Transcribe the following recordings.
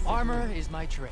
Armor is my trade.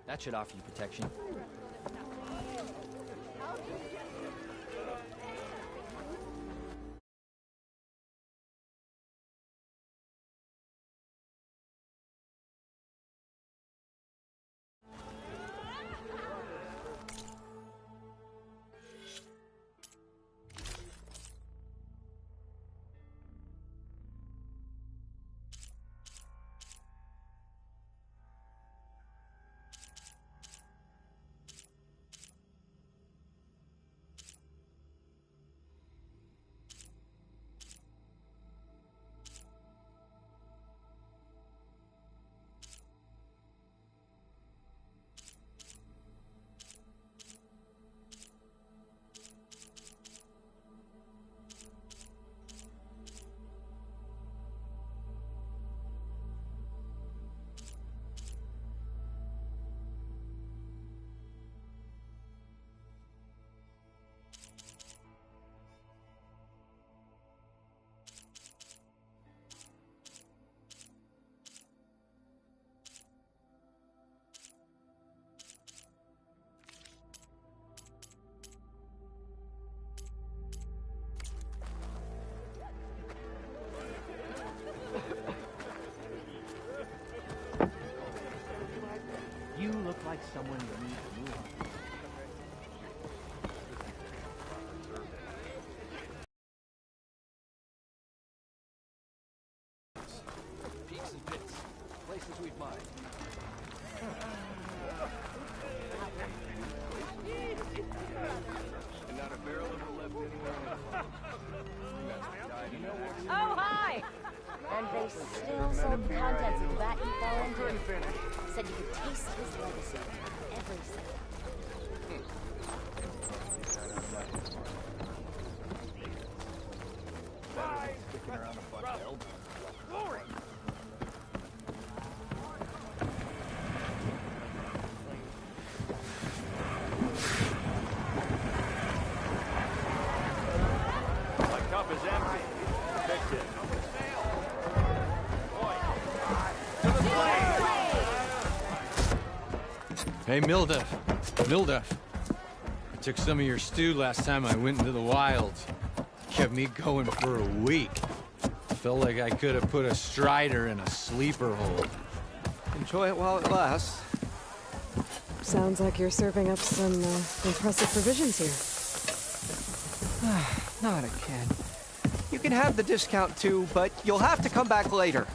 That should offer you protection. You look like someone you need to move on. Peaks and pits, places we'd mind. And not a barrel of it left anywhere. Oh, hi! And they still sold the contents of the vat you fell into. Said you could taste his legacy every second. Glory! My cup is empty. Fix it. Hey, Mildef. Mildef. I took some of your stew last time I went into the wilds. Kept me going for a week. Felt like I could have put a strider in a sleeper hole. Enjoy it while it lasts. Sounds like you're serving up some impressive provisions here. Not again. You can have the discount too, but you'll have to come back later.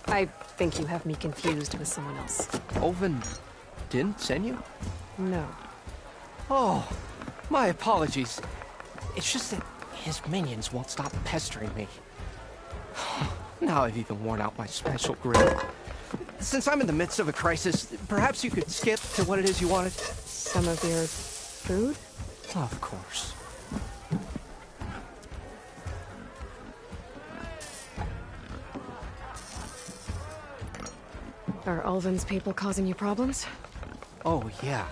I think you have me confused with someone else. Oven didn't send you? No. Oh, my apologies. It's just that His minions won't stop pestering me. Now I've even worn out my special grill. Since I'm in the midst of a crisis, perhaps you could skip to what it is you wanted? Some of your food? Of course. Are Ulvin's people causing you problems? Oh, yeah.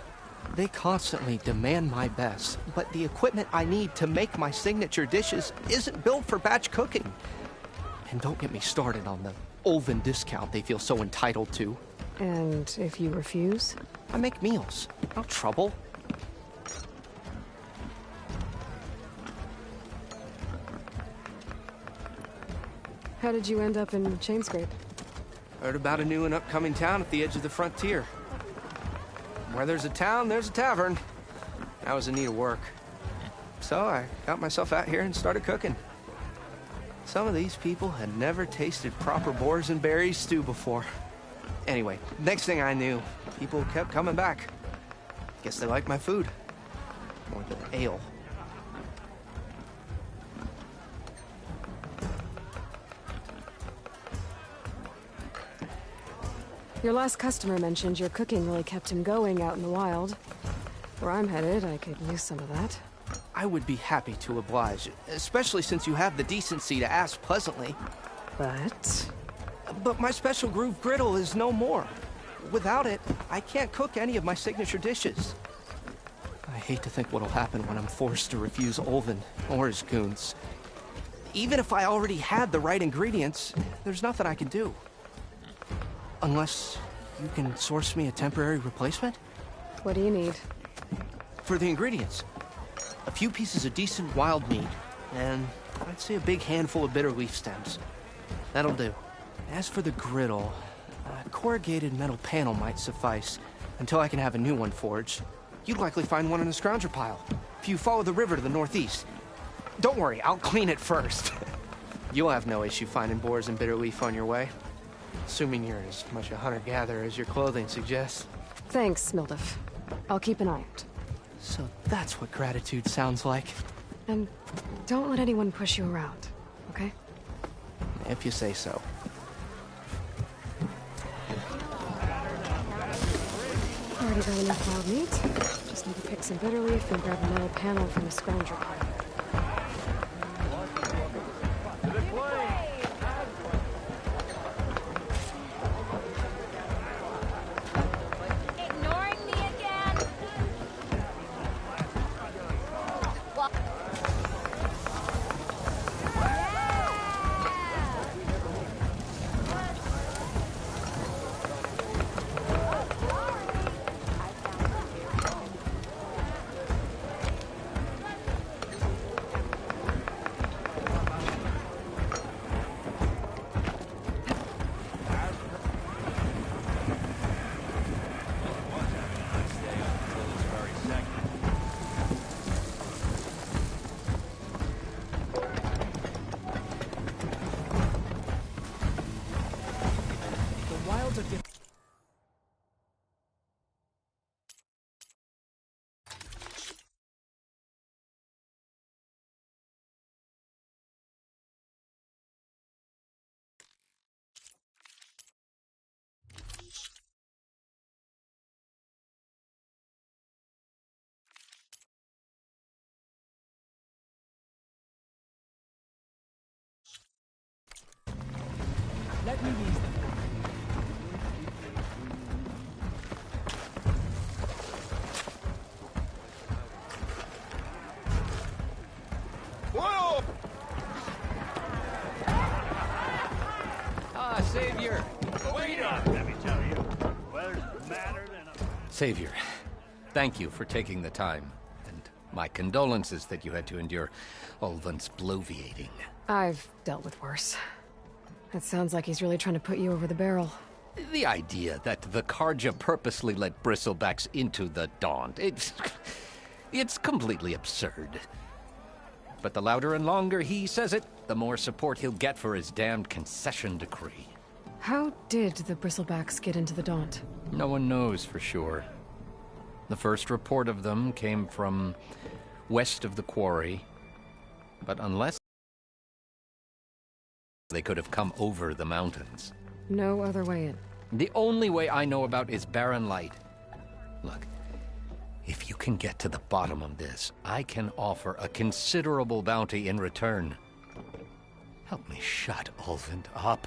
They constantly demand my best, but the equipment I need to make my signature dishes isn't built for batch cooking. And don't get me started on the Ulvin discount they feel so entitled to. And if you refuse? I make meals. No trouble. How did you end up in Chainscrape? Heard about a new and upcoming town at the edge of the frontier. Where there's a town, there's a tavern. I was in need of work. So I got myself out here and started cooking. Some of these people had never tasted proper boars and berries stew before. Anyway, next thing I knew, people kept coming back. Guess they liked my food. More than ale. Your last customer mentioned your cooking really kept him going out in the wild. Where I'm headed, I could use some of that. I would be happy to oblige, especially since you have the decency to ask pleasantly. But my special groove griddle is no more. Without it, I can't cook any of my signature dishes. I hate to think what'll happen when I'm forced to refuse Ulvin or his goons. Even if I already had the right ingredients, there's nothing I can do. Unless you can source me a temporary replacement? What do you need? For the ingredients, a few pieces of decent wild meat, and I'd say a big handful of bitter leaf stems. That'll do. As for the griddle, a corrugated metal panel might suffice until I can have a new one forged. You'd likely find one in the scrounger pile, if you follow the river to the northeast. Don't worry, I'll clean it first. You'll have no issue finding boars and bitter leaf on your way. Assuming you're as much a hunter-gatherer as your clothing suggests. Thanks, Mildef. I'll keep an eye out. So that's what gratitude sounds like. And don't let anyone push you around, okay? If you say so. Already got enough wild meat. Just need to pick some bitter leaf and grab a metal panel from the scrounger pile. Ignoring me again? What? Let me ease them. Whoa! Ah, Savior! Wait up, let me tell you. Weather's madder than a... Savior, thank you for taking the time. And my condolences that you had to endure Ulvin's bloviating. I've dealt with worse. It sounds like he's really trying to put you over the barrel. The idea that the Carja purposely let bristlebacks into the Daunt, it's completely absurd. But the louder and longer he says it, the more support he'll get for his damned concession decree. How did the bristlebacks get into the Daunt? No one knows for sure. The first report of them came from west of the quarry. But unless they could have come over the mountains. No other way in. The only way I know about is Barren Light. Look, if you can get to the bottom of this, I can offer a considerable bounty in return. Help me shut Ulvund up.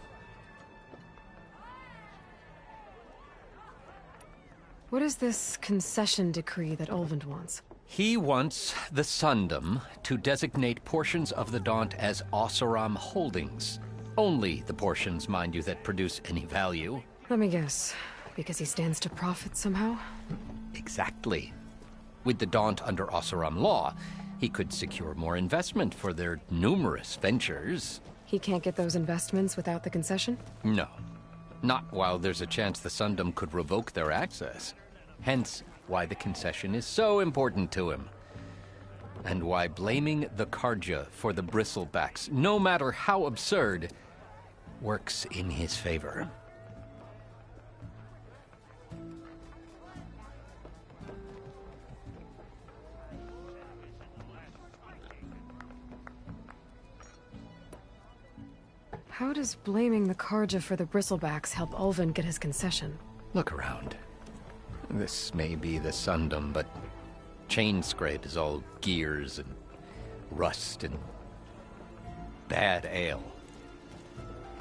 What is this concession decree that Ulvund wants? He wants the Sundom to designate portions of the Daunt as Oseram holdings. Only the portions, mind you, that produce any value. Let me guess. Because he stands to profit somehow? Exactly. With the Daunt under Oseram law, he could secure more investment for their numerous ventures. He can't get those investments without the concession? No. Not while there's a chance the Sundom could revoke their access. Hence, why the concession is so important to him. And why blaming the Carja for the Bristlebacks, no matter how absurd, works in his favor. How does blaming the Carja for the Bristlebacks help Ulvund get his concession? Look around. This may be the Sundom, but Chainscrape is all gears and rust and bad ale.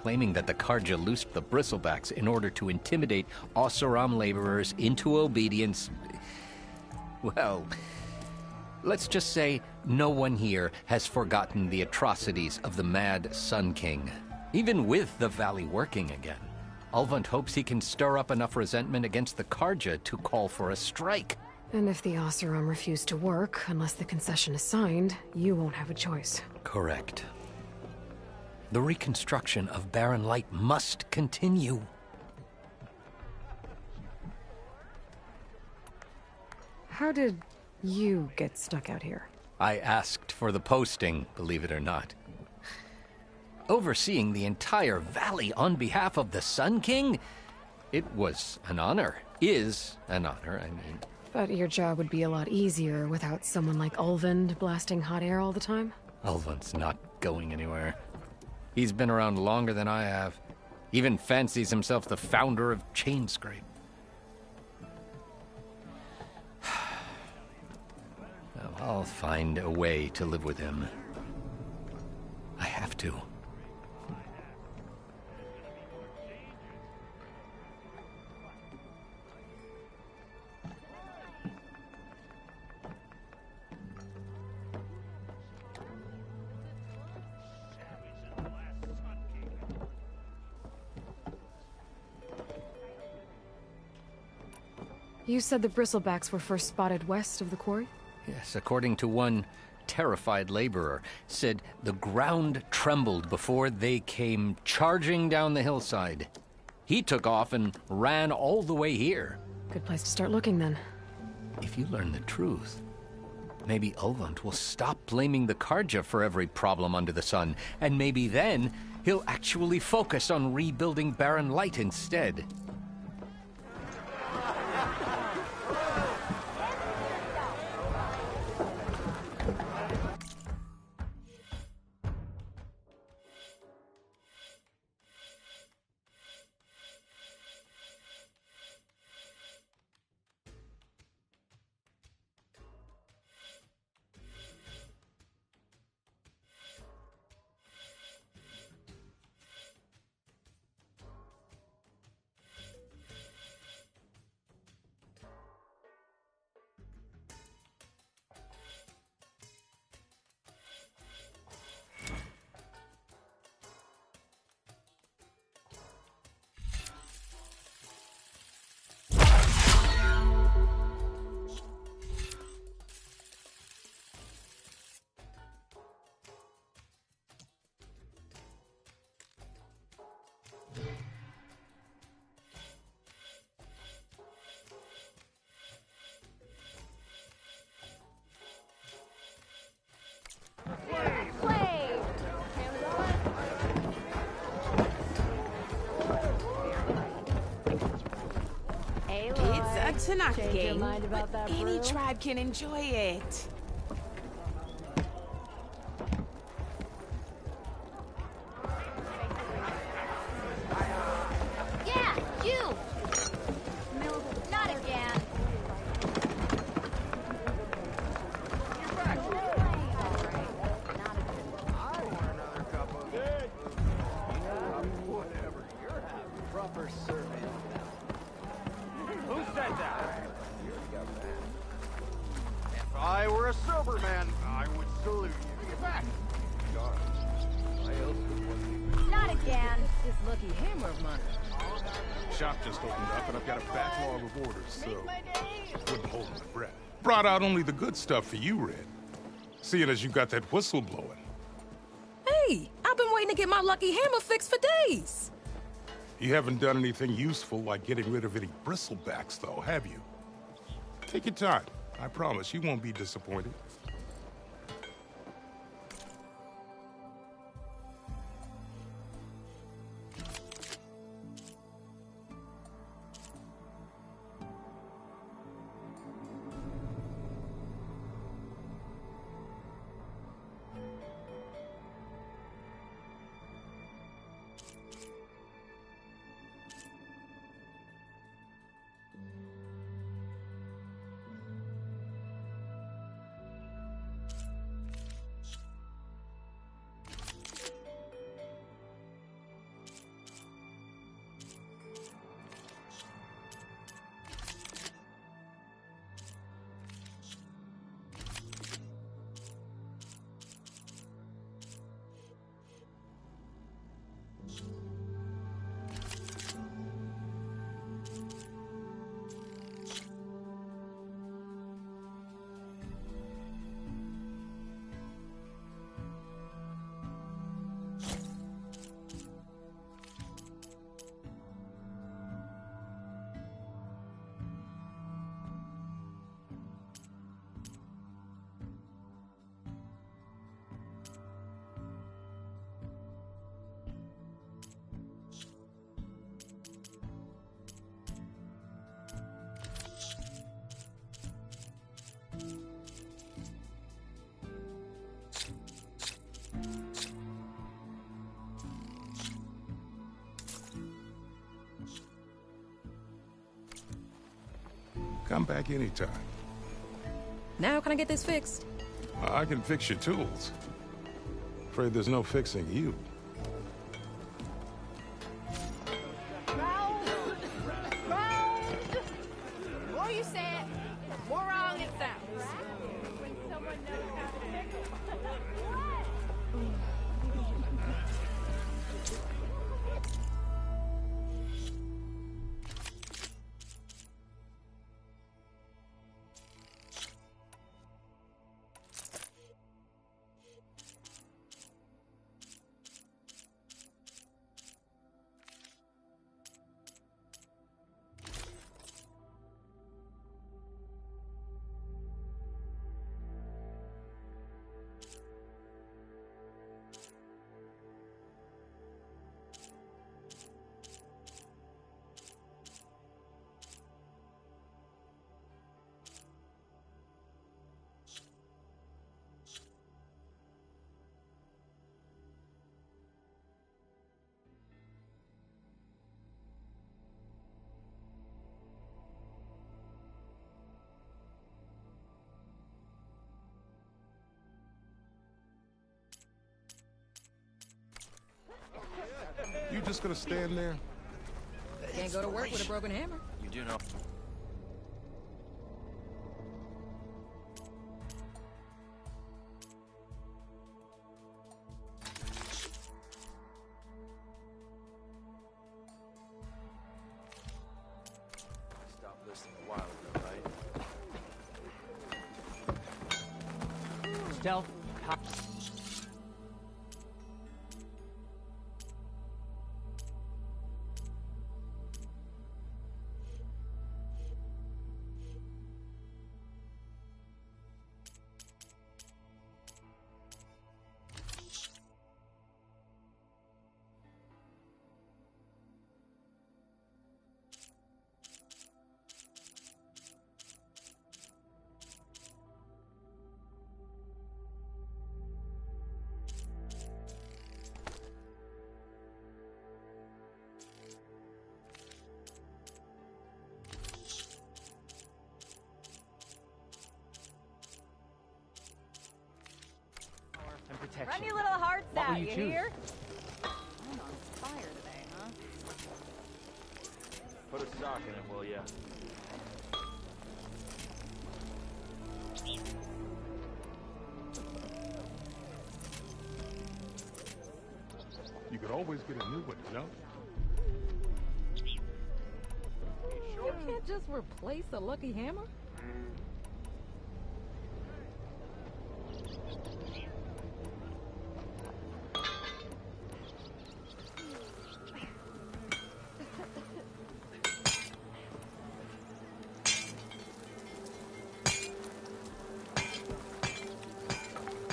Claiming that the Carja loosed the Bristlebacks in order to intimidate Oseram laborers into obedience. Well, let's just say no one here has forgotten the atrocities of the Mad Sun King, even with the Valley working again. Ulvund hopes he can stir up enough resentment against the Carja to call for a strike. And if the Oseram refuse to work, unless the concession is signed, you won't have a choice. Correct. The reconstruction of Barren Light must continue. How did you get stuck out here? I asked for the posting, believe it or not. Overseeing the entire valley on behalf of the Sun King? It was an honor. Is an honor, I mean. But your job would be a lot easier without someone like Ulvund blasting hot air all the time? Ulvund's not going anywhere. He's been around longer than I have. Even fancies himself the founder of Chainscrape. Well, I'll find a way to live with him. I have to. You said the Bristlebacks were first spotted west of the quarry? Yes, according to one terrified laborer, said the ground trembled before they came charging down the hillside. He took off and ran all the way here. Good place to start looking, then. If you learn the truth, maybe Ulvund will stop blaming the Carja for every problem under the sun, and maybe then he'll actually focus on rebuilding Barren Light instead. It's a Tanakh Change your game, mind about but that any brew? tribe can enjoy it. lucky hammer of mine. Shop just opened up, and I've got a backlog of orders, so wouldn't hold my breath. Brought out only the good stuff for you, Red. Seeing as you got that whistle blowing. Hey, I've been waiting to get my lucky hammer fixed for days. You haven't done anything useful like getting rid of any bristlebacks, though, have you? Take your time. I promise you won't be disappointed. Come back anytime. Now can I get this fixed? I can fix your tools. Afraid there's no fixing you. The more you say it, the more wrong it sounds. When someone knows how to fix it. You just gonna stand there? Can't go to work with a broken hammer. You do know. Stop listening a while ago, right? Stealth. Run your little hearts What will out, you you choose? hear? I'm on fire today, huh? Put a sock in it, will ya? You could always get a new one, you know? can't just replace a lucky hammer?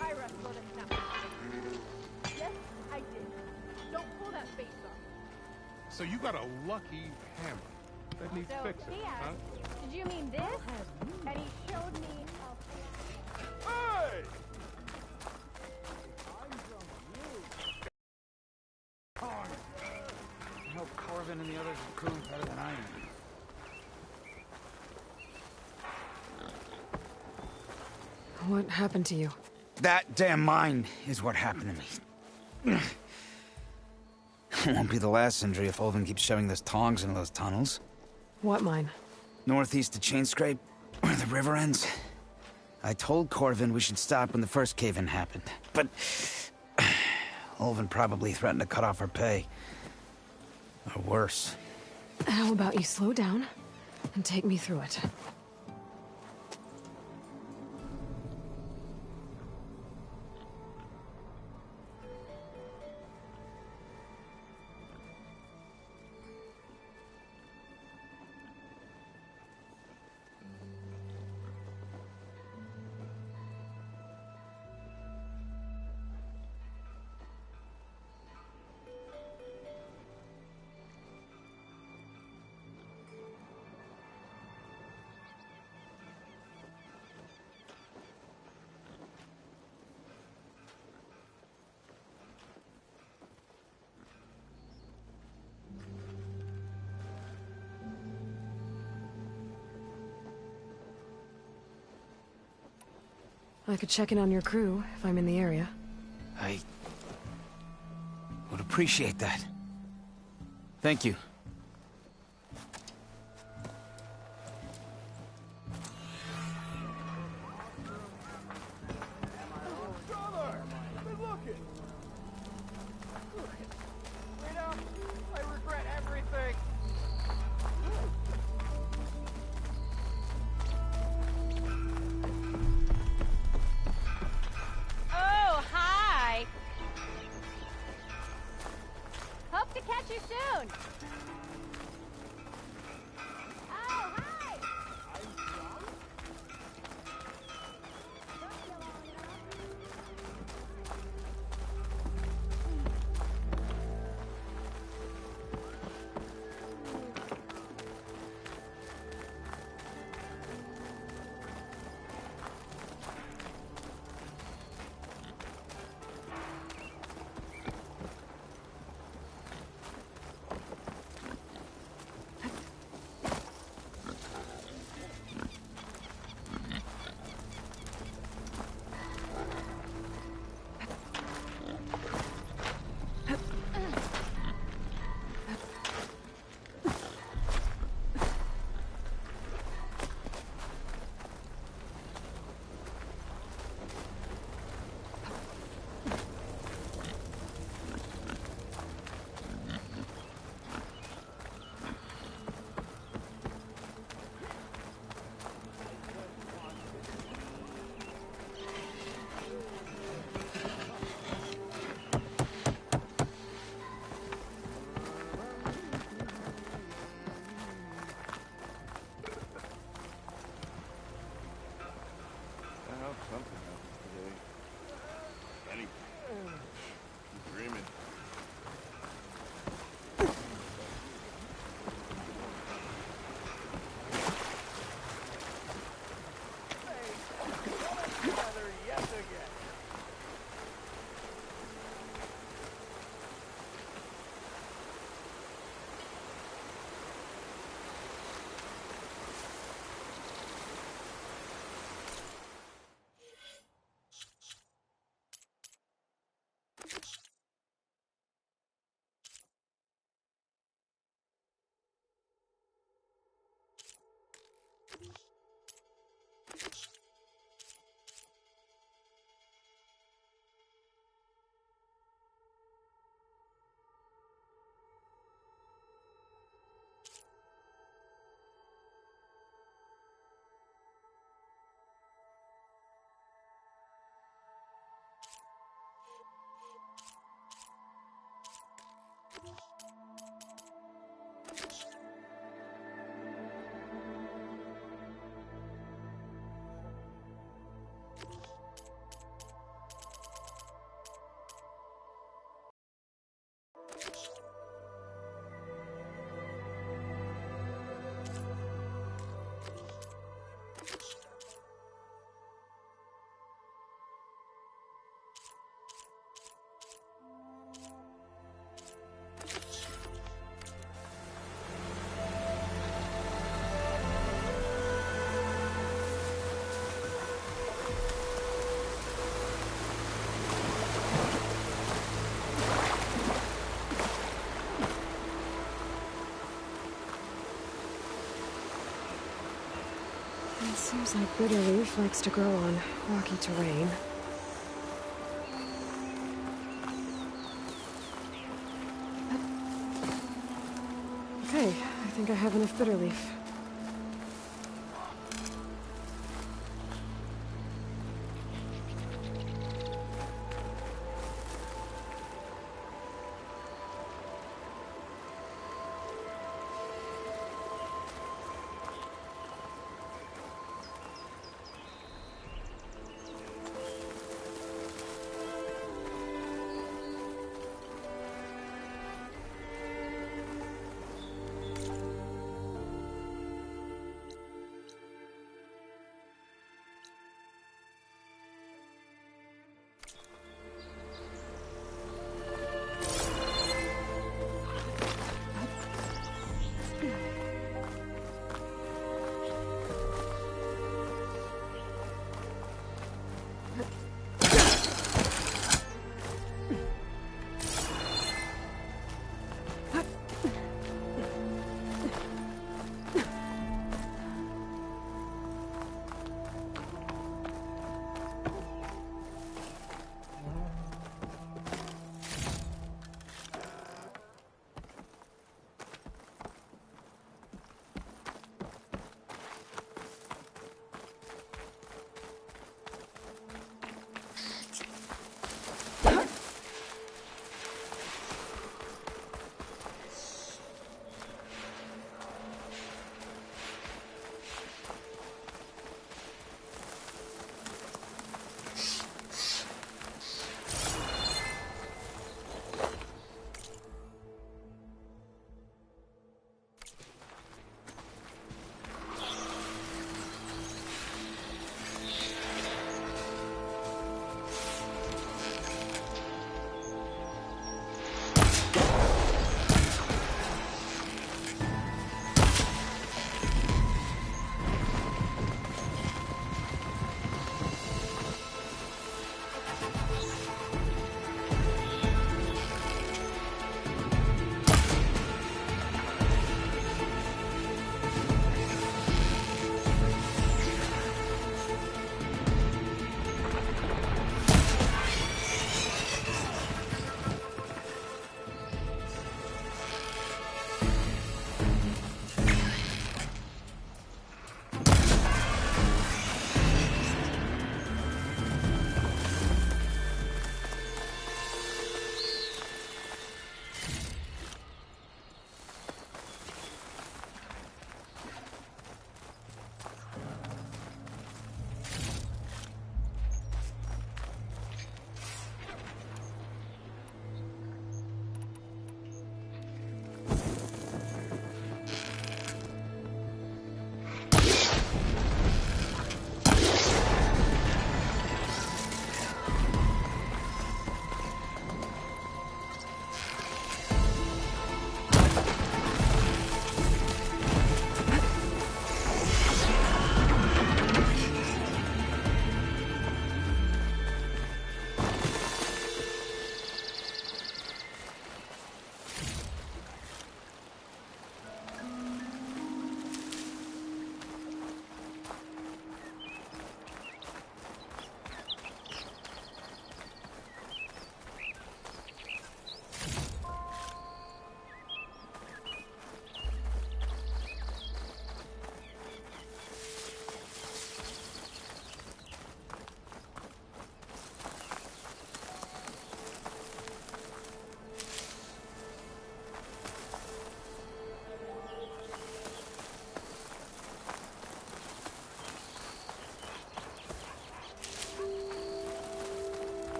I wrestled it now. Yes, I did. Don't pull that face off. So you got a lucky hammer that needs So fixing, he huh? asked, did you mean this? And he showed me a... Hey! I hope Corvin and the others are cool better than I am. What happened to you? That damn mine is what happened to me. It won't be the last injury if Olvin keeps shoving those tongs into those tunnels. What mine? Northeast of Chainscrape, where the river ends. I told Corvin we should stop when the first cave-in happened, but... Olvin probably threatened to cut off our pay. Or worse. How about you slow down and take me through it? I could check in on your crew if I'm in the area. I... would appreciate that. Thank you. Brother! Good looking! Rita, I regret everything! Oh, hi! Hope to catch you soon! Oh, hi! Seems like bitterleaf likes to grow on rocky terrain. Okay, I think I have enough bitterleaf.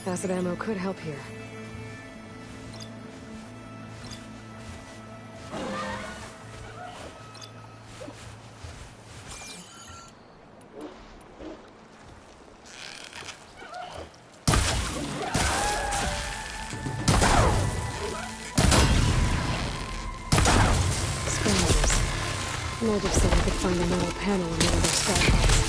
Acid ammo could help here. Natives said I could find a metal panel in one of their skybox.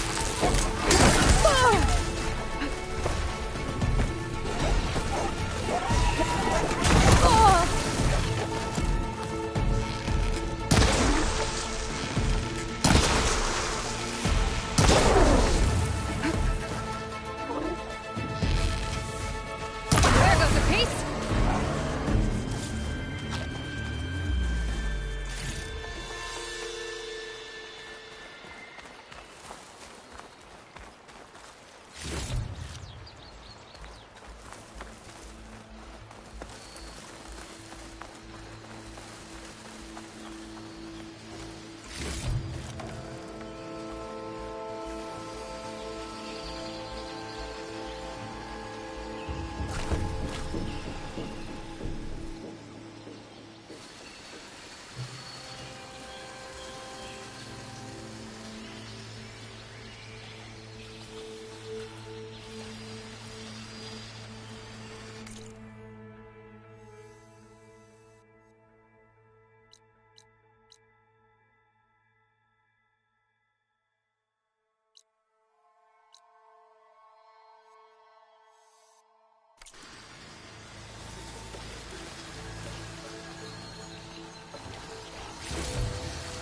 There goes a piece!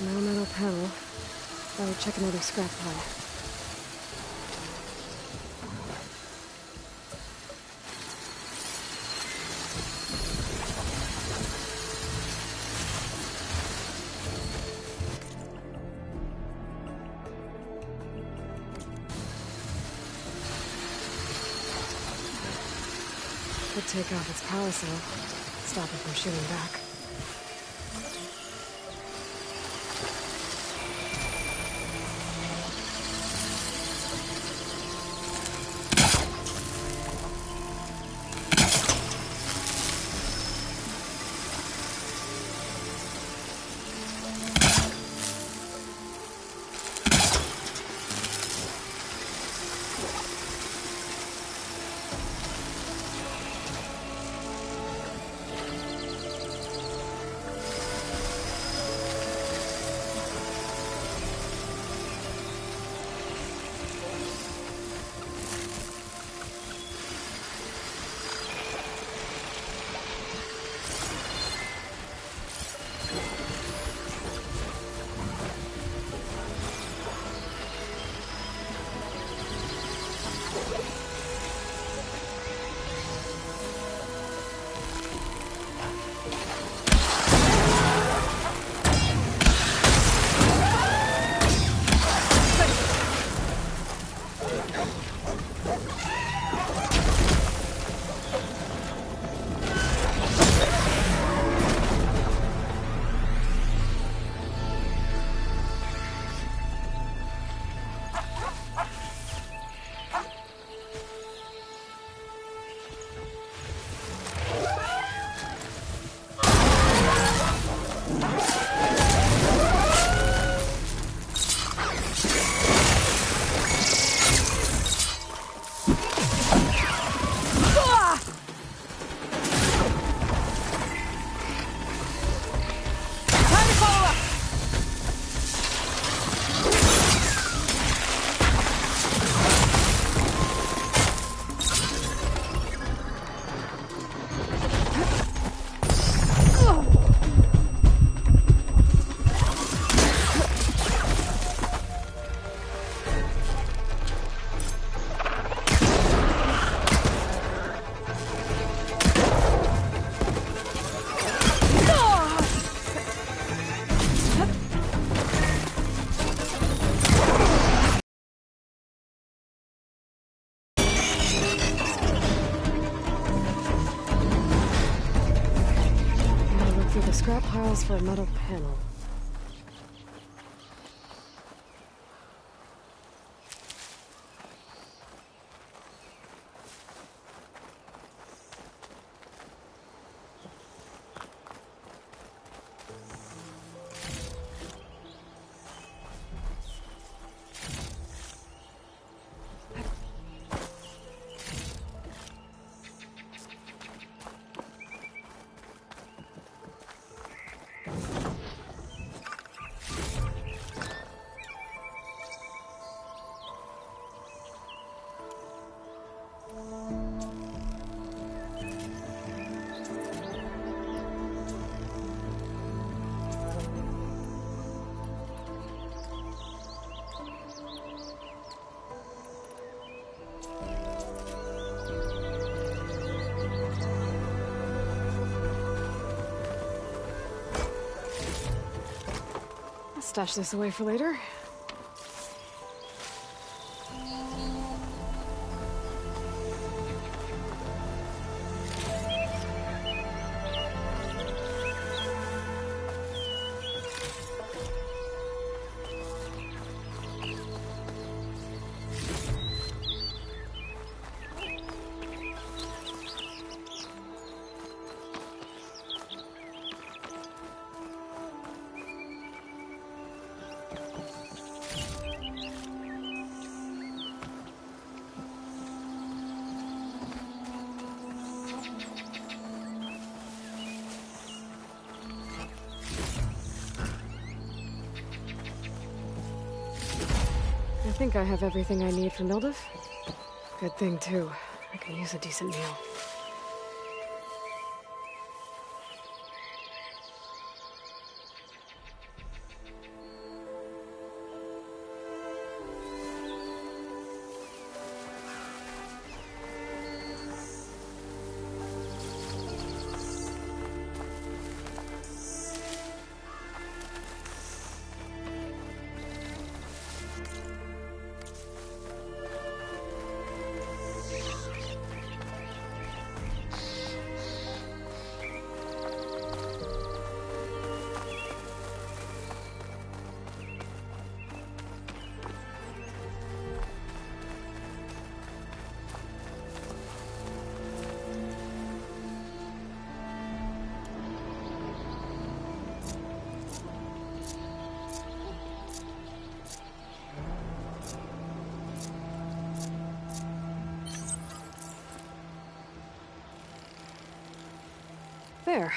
No metal panel. Better check another scrap pile. Could take off its power cell. Stop it from shooting back. Scrap piles for a metal panel. stash this away for later. I think I have everything I need for Mildef. Good thing, too. I can use a decent meal. There.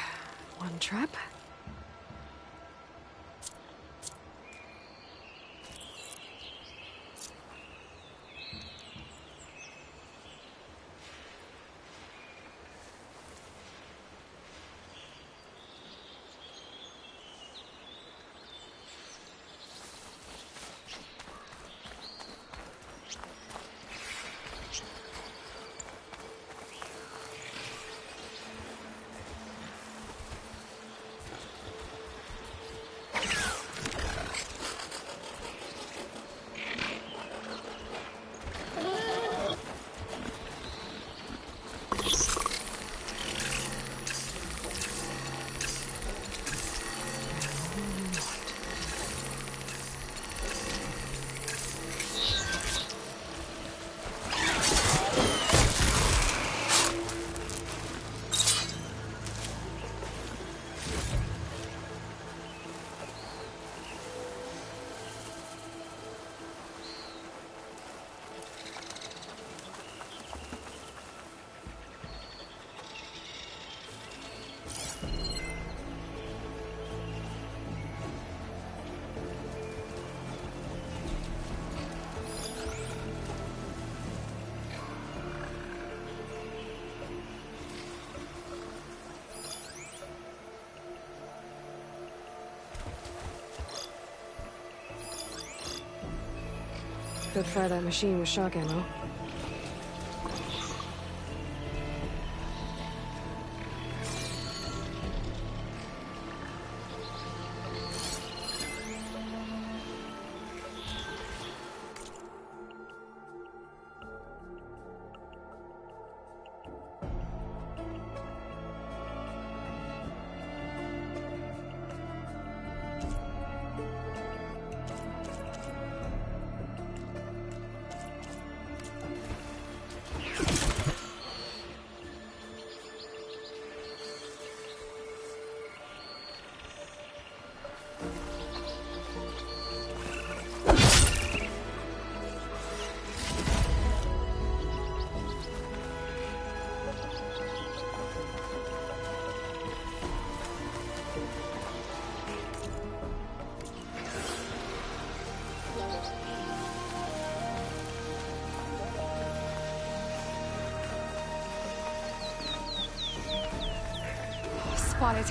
One trap. Could fry that machine with shock ammo. Spotted.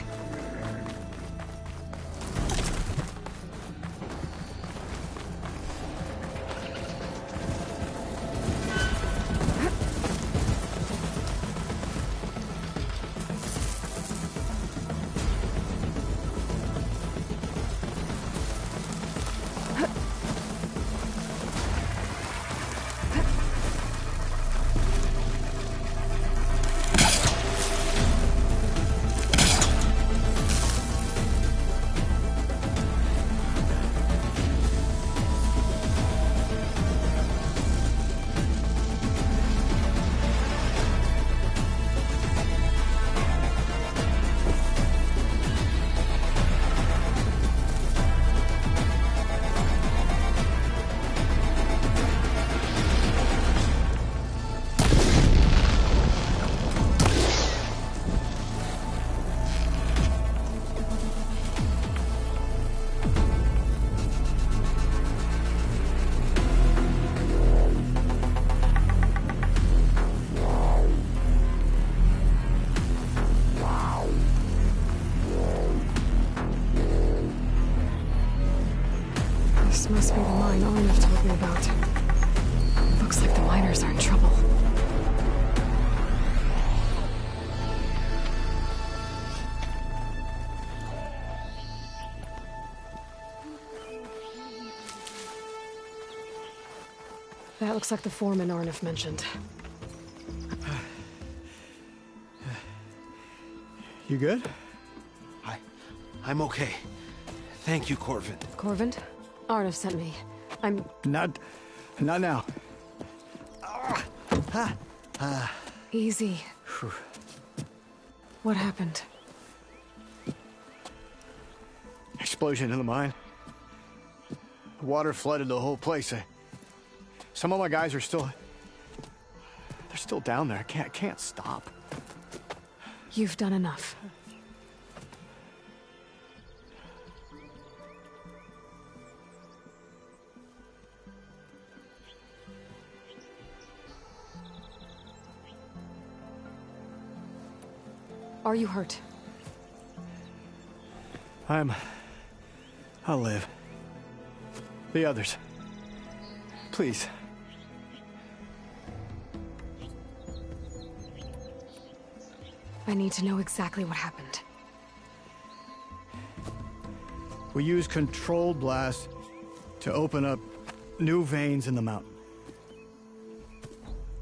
talking about. Looks like the miners are in trouble. That looks like the foreman Arnif mentioned. You good? I'm okay. Thank you, Corvin. Corvin? Arnif sent me. I'm... Not now. Easy. What happened? Explosion in the mine. The water flooded the whole place. Some of my guys are still... They're still down there. I can't stop. You've done enough. Are you hurt? I'll live. The others. Please. I need to know exactly what happened. We used controlled blast to open up new veins in the mountain.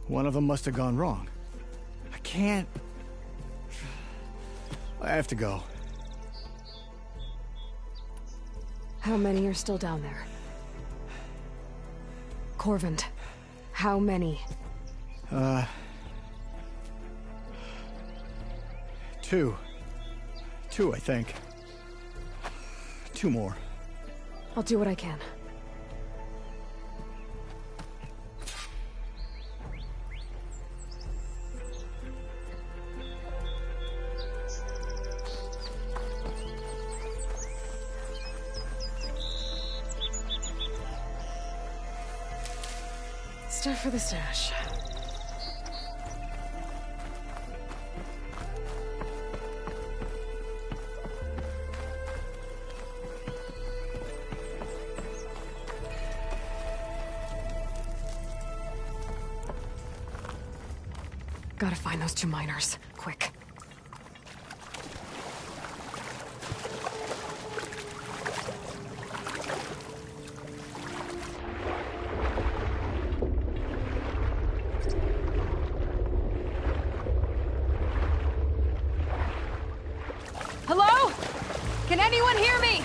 One of them must have gone wrong. I can't... I have to go. How many are still down there? Corvin, how many? Two, I think. 2 more. I'll do what I can. Stuff for the stash. Gotta find those 2 miners, quick. Hello? Can anyone hear me?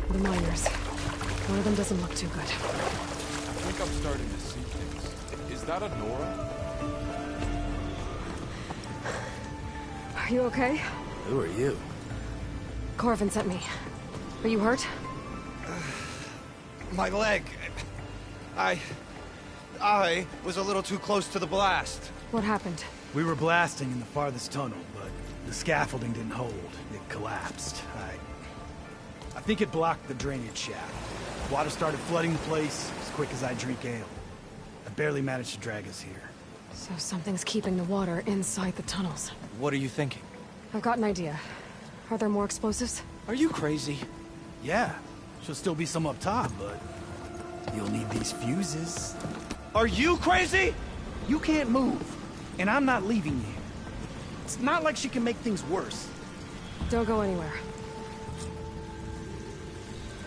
The miners. One of them doesn't look too good. I think I'm starting to see things. Is that a Nora? Are you okay? Who are you? Corvin sent me. Are you hurt? My leg. I was a little too close to the blast. What happened? We were blasting in the farthest tunnel, but the scaffolding didn't hold. It collapsed. I think it blocked the drainage shaft. Water started flooding the place as quick as I drink ale. I barely managed to drag us here. So something's keeping the water inside the tunnels. What are you thinking? I've got an idea. Are there more explosives? Are you crazy? Yeah, should still be some up top, but you'll need these fuses. Are you crazy? You can't move, and I'm not leaving you. It's not like she can make things worse. Don't go anywhere.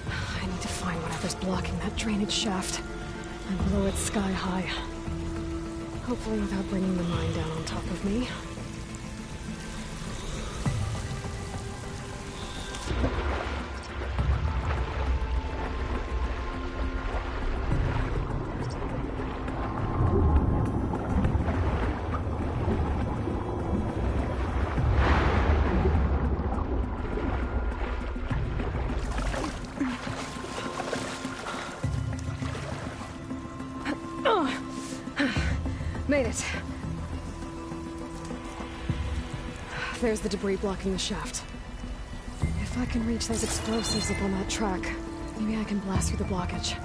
I need to find whatever's blocking that drainage shaft and blow it sky high. Hopefully without bringing the mine down on top of me. Made it. There's the debris blocking the shaft. If I can reach those explosives up on that track, maybe I can blast through the blockage.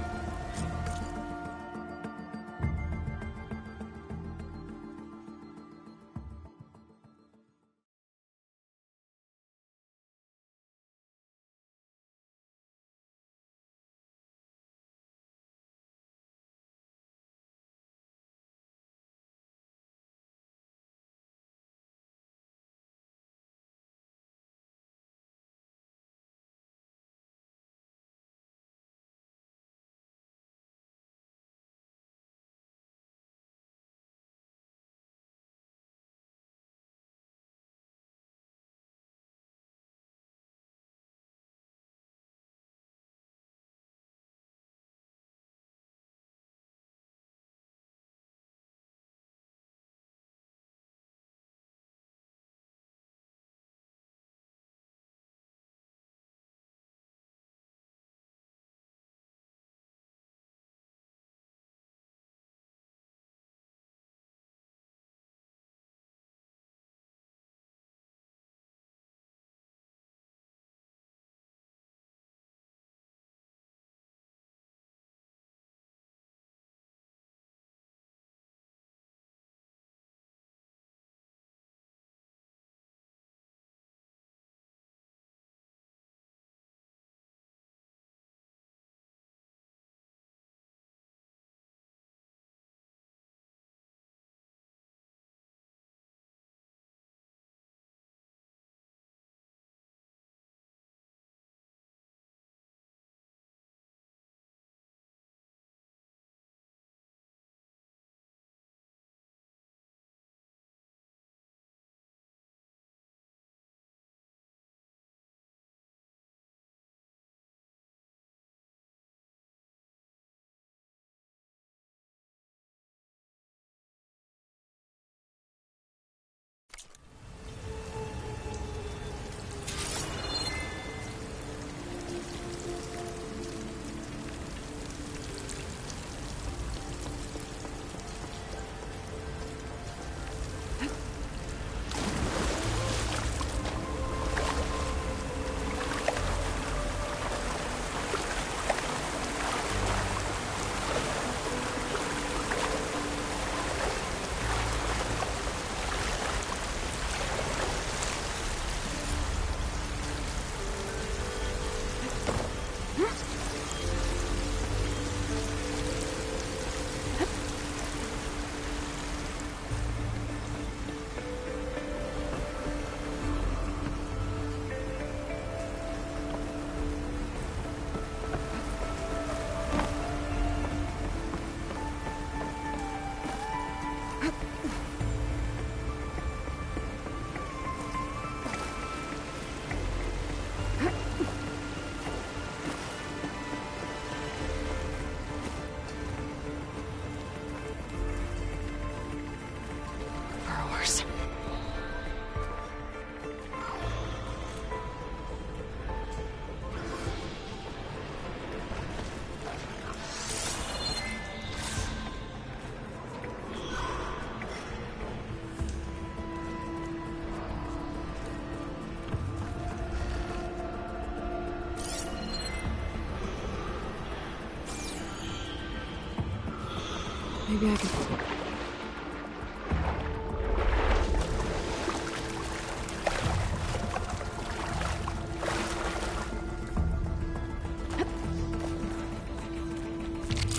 Maybe I can...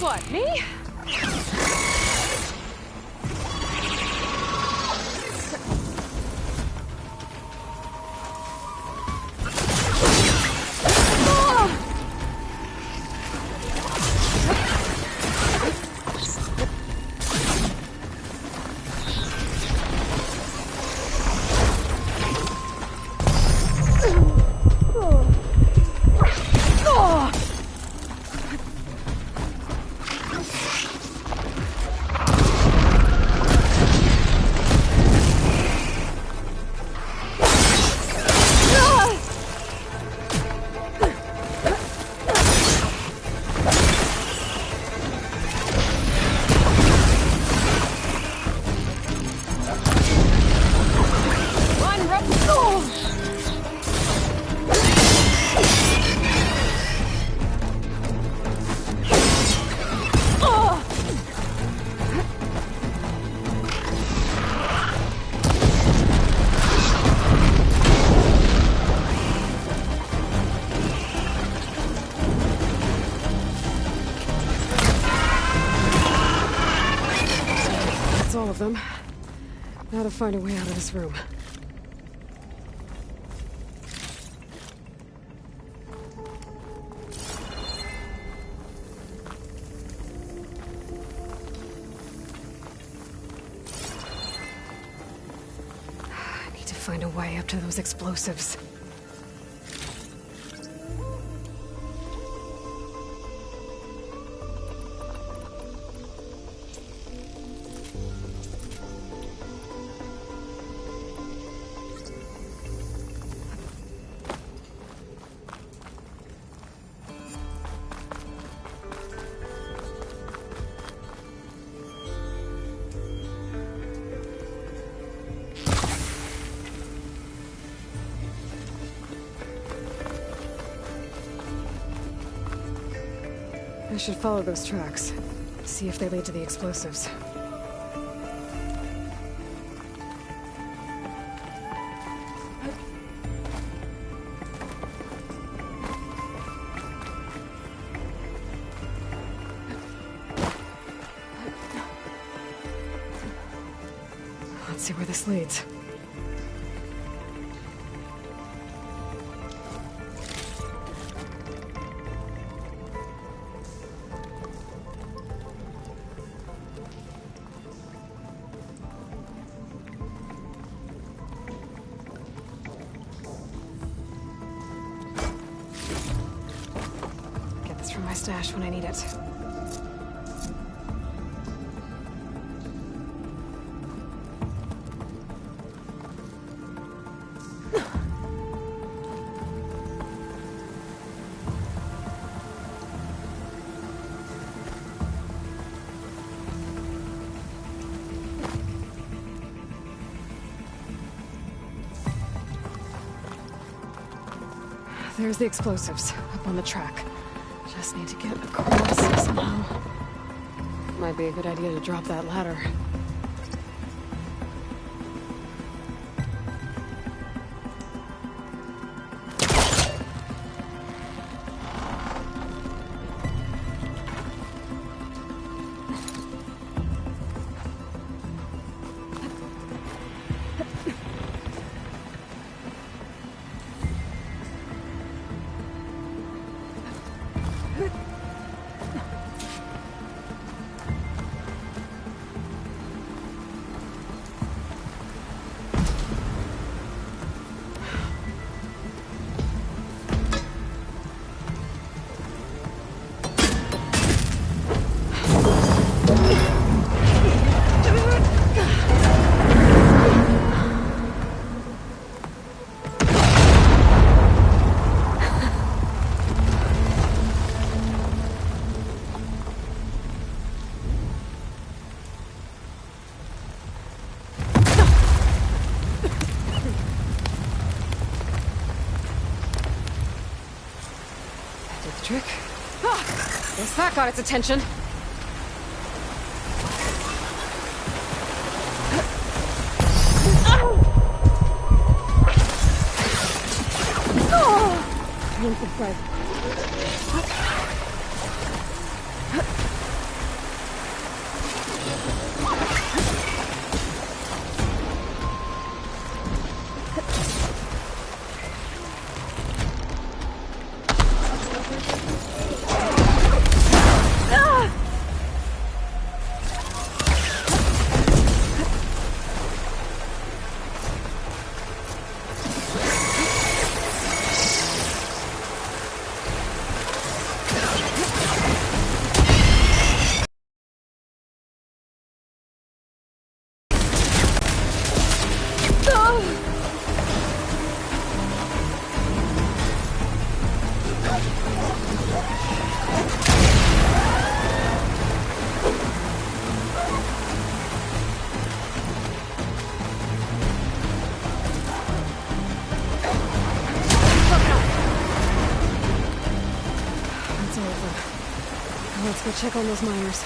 What, me? of them. Now to find a way out of this room. I need to find a way up to those explosives. I should follow those tracks. See if they lead to the explosives. Let's see where this leads. From my stash when I need it. There's the explosives up on the track. Just need to get across somehow. Might be a good idea to drop that ladder. Trick. Ah! Guess that got its attention. Let's go check on those miners.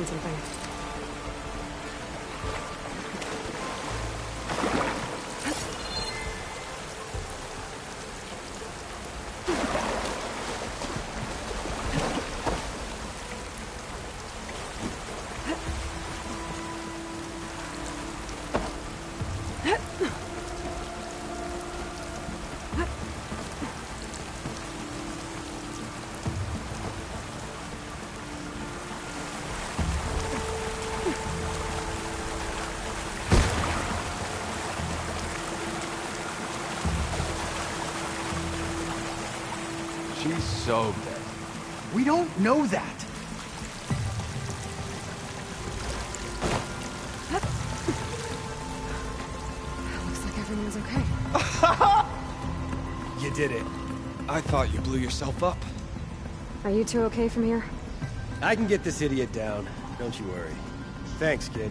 found something. She's so dead. We don't know that. Looks like everyone's okay. You did it. I thought you blew yourself up. Are you two okay from here? I can get this idiot down. Don't you worry. Thanks, kid.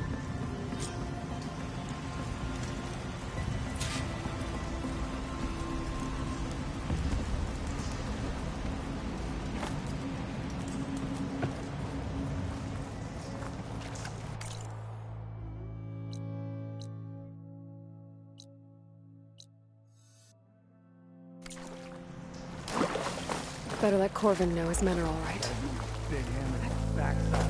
Better let Corvin know his men are all right. Big hammer, backside.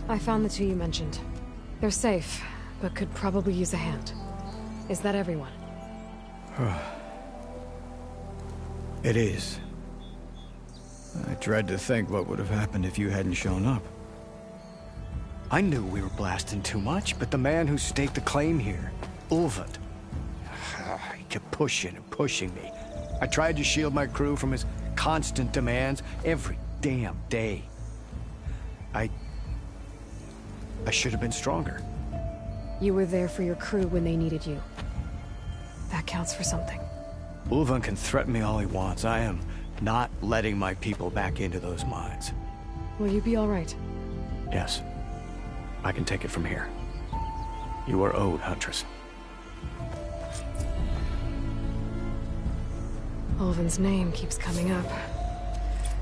I found the two you mentioned. They're safe, but could probably use a hand. Is that everyone? It is. I dread to think what would have happened if you hadn't shown up. I knew we were blasting too much, but the man who staked the claim here, Ulvund, he kept pushing and pushing me. I tried to shield my crew from his constant demands every damn day. I should have been stronger. You were there for your crew when they needed you. That counts for something. Ulvund can threaten me all he wants. I am not letting my people back into those mines. Will you be all right? Yes. I can take it from here. You are owed, Huntress. Ulvund's name keeps coming up,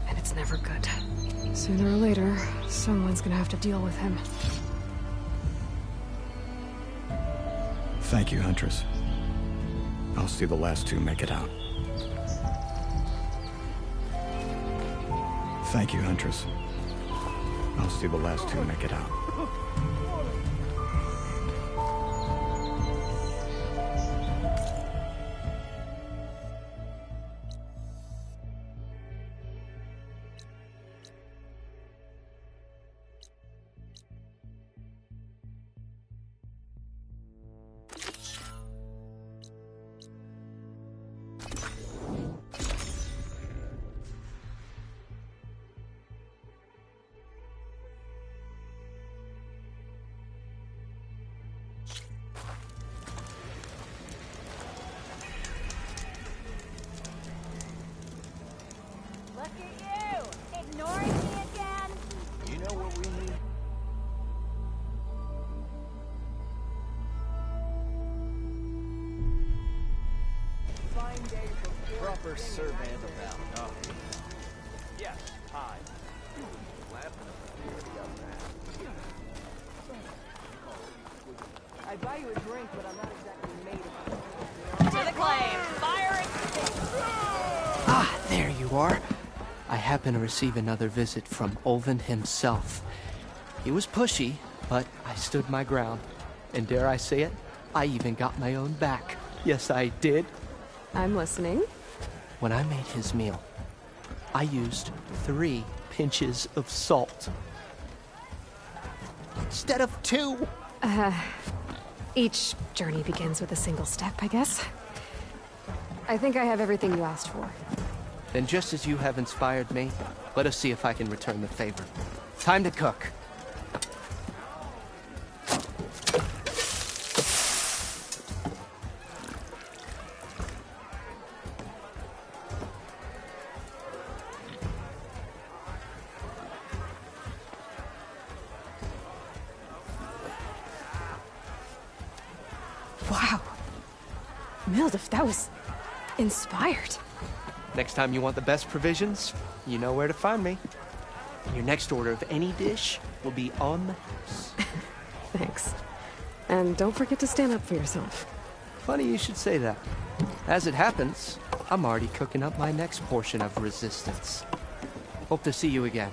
and it's never good. Sooner or later, someone's gonna have to deal with him. Thank you, Huntress. I'll see the last two make it out. Thank you, Huntress. I'll see the last two make it out. Proper survey of the valley. Oh. Yes, hi. I buy you a drink, but I'm not exactly made of it. To the claim. Fire it. Ah, there you are. I happened to receive another visit from Ulvin himself. He was pushy, but I stood my ground. And dare I say it, I even got my own back. Yes, I did. I'm listening. When I made his meal, I used 3 pinches of salt. Instead of 2. Each journey begins with a single step, I guess. I think I have everything you asked for. Then just as you have inspired me, let us see if I can return the favor. Time to cook. Wow. Mildef, that was inspired. Next time you want the best provisions, you know where to find me. Your next order of any dish will be on the house. Thanks. And don't forget to stand up for yourself. Funny you should say that. As it happens, I'm already cooking up my next portion of resistance. Hope to see you again.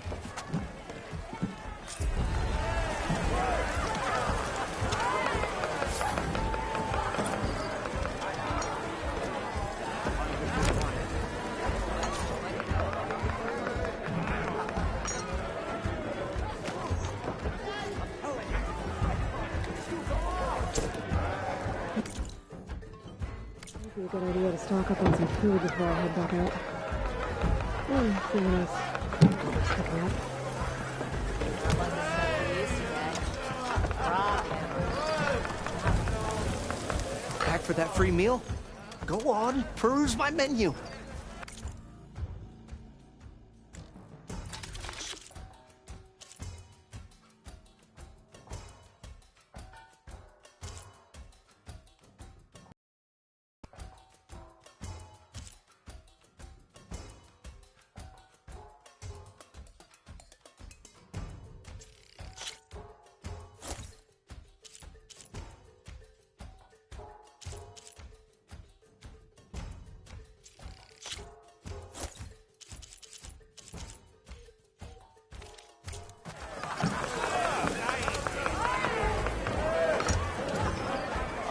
Be a good idea to stock up on some food before I head back out. Feeling nice. Picking up. Back for that free meal? Go on, peruse my menu.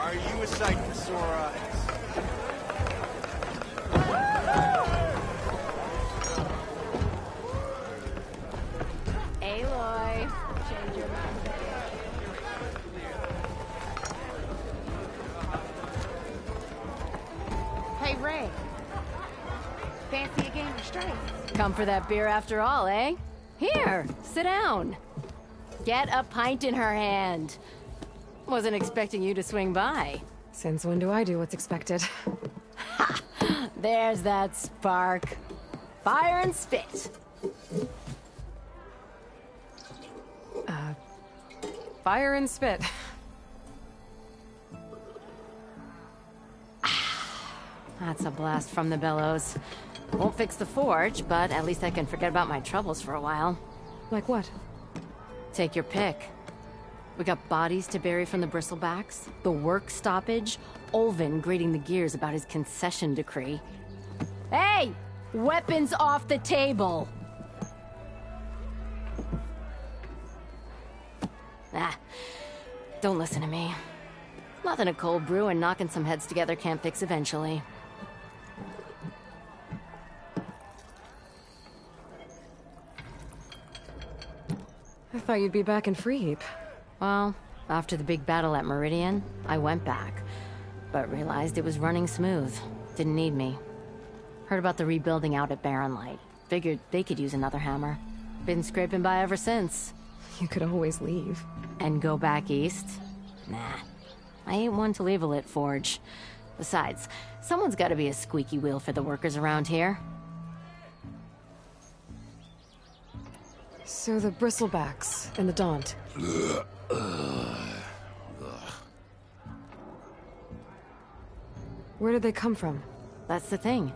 Are you a sight for sore eyes? Aloy, change your mind. Hey, Ray. Fancy a game of strength? Come for that beer after all, eh? Here, sit down. Get a pint in her hand. Wasn't expecting you to swing by. Since when do I do what's expected? Ha! There's that spark. Fire and spit. Fire and spit. That's a blast from the bellows. Won't fix the forge, but at least I can forget about my troubles for a while. Like what? Take your pick. We got bodies to bury from the bristlebacks, the work stoppage, Ulvin grating the gears about his concession decree. Hey! Weapons off the table! Ah, don't listen to me. Nothing a cold brew and knocking some heads together can't fix eventually. I thought you'd be back in Freeheap. Well, after the big battle at Meridian, I went back, but realized it was running smooth. Didn't need me. Heard about the rebuilding out at Barren Light. Figured they could use another hammer. Been scraping by ever since. You could always leave. And go back east? Nah. I ain't one to leave a lit forge. Besides, someone's gotta be a squeaky wheel for the workers around here. So the bristlebacks and the Daunt. Where did they come from? That's the thing.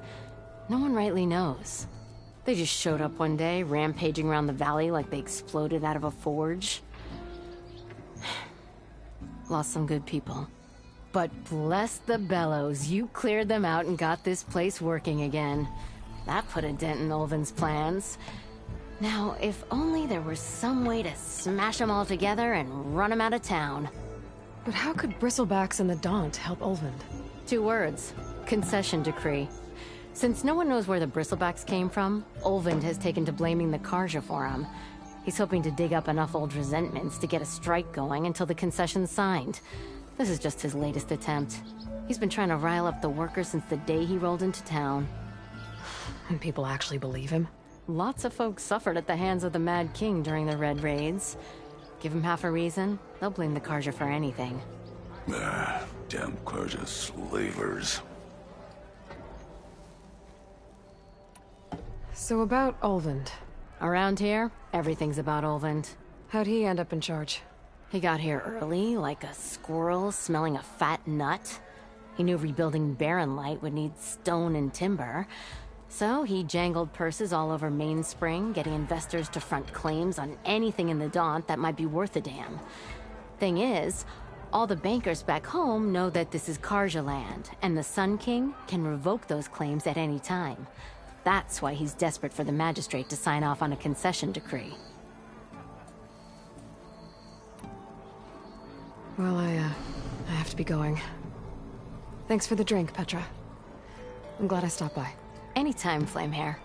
No one rightly knows. They just showed up one day, rampaging around the valley like they exploded out of a forge. Lost some good people. But bless the bellows, you cleared them out and got this place working again. That put a dent in Ulvin's plans. Now, if only there were some way to smash them all together and run them out of town. But how could Bristlebacks and the Daunt help Ulvund? 2 words. Concession decree. Since no one knows where the Bristlebacks came from, Ulvund has taken to blaming the Karja for them. He's hoping to dig up enough old resentments to get a strike going until the concession's signed. This is just his latest attempt. He's been trying to rile up the workers since the day he rolled into town. And people actually believe him? Lots of folks suffered at the hands of the Mad King during the Red Raids. Give him half a reason, they'll blame the Karja for anything. Damn Karja slavers. So about Ulvund. Around here, everything's about Ulvund. How'd he end up in charge? He got here early, like a squirrel smelling a fat nut. He knew rebuilding Barren Light would need stone and timber. So he jangled purses all over Mainspring, getting investors to front claims on anything in the Daunt that might be worth a damn. Thing is, all the bankers back home know that this is Karja land, and the Sun King can revoke those claims at any time. That's why he's desperate for the magistrate to sign off on a concession decree. Well, I have to be going. Thanks for the drink, Petra. I'm glad I stopped by. Anytime, Flamehair.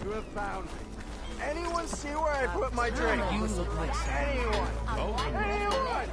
You have found me. Anyone see where I put my drink? You look like Anyone? Anyone?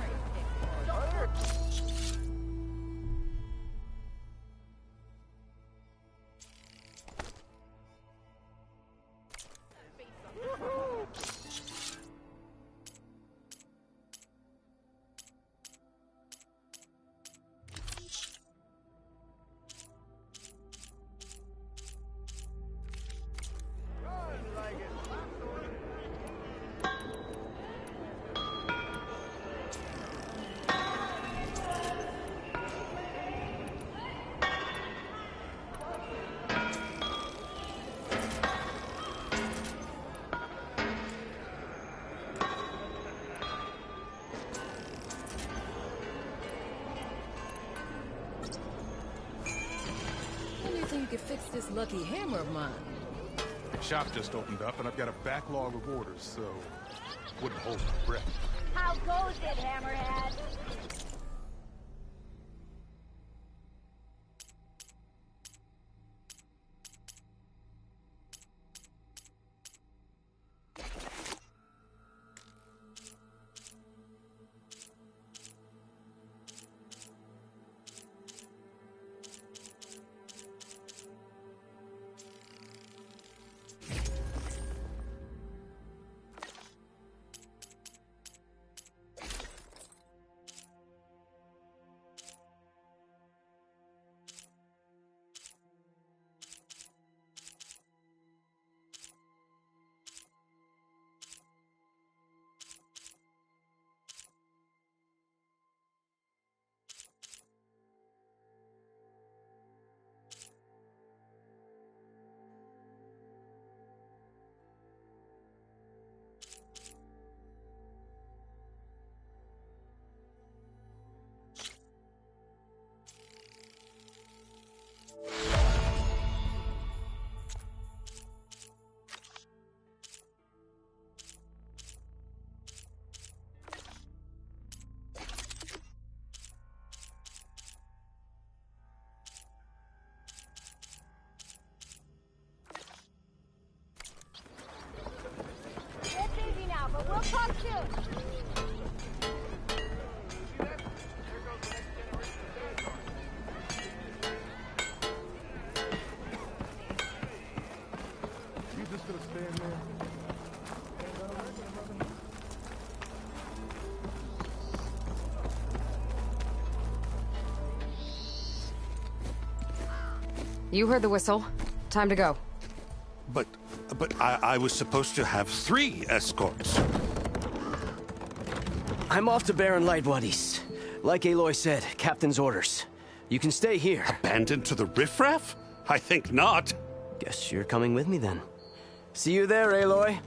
You could fix this lucky hammer of mine. The shop just opened up, and I've got a backlog of orders, so wouldn't hold my breath. How goes it, Hammerhead? But we'll talk soon. You just gonna stand there? You heard the whistle. Time to go. But I was supposed to have 3 escorts. I'm off to Barren Light, buddies. Like Aloy said, Captain's orders. You can stay here. Abandoned to the riffraff? I think not. Guess you're coming with me then. See you there, Aloy.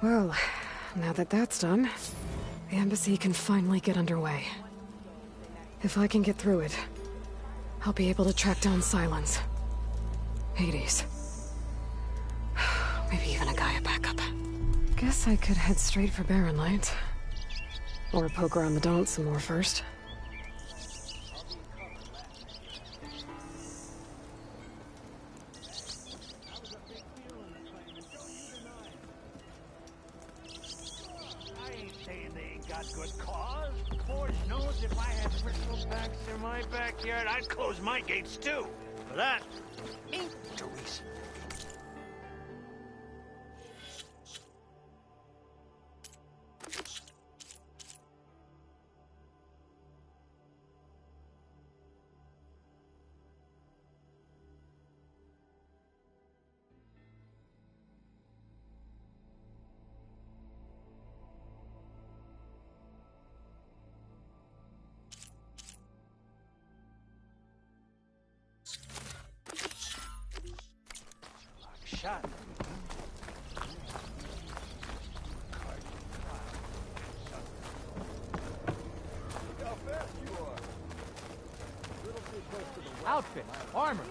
Well, now that that's done, the embassy can finally get underway. If I can get through it, I'll be able to track down Sylens. Hades. Maybe even a Gaia backup. Guess I could head straight for Barren Light. Or poke around the Daunt some more first. I'd close my gates too. For that ain't the reason. Shot. outfit, armor.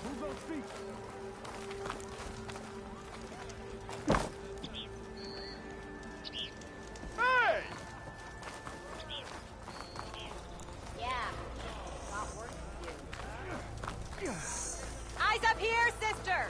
Who's on feet? Hey! Eyes up here, sister!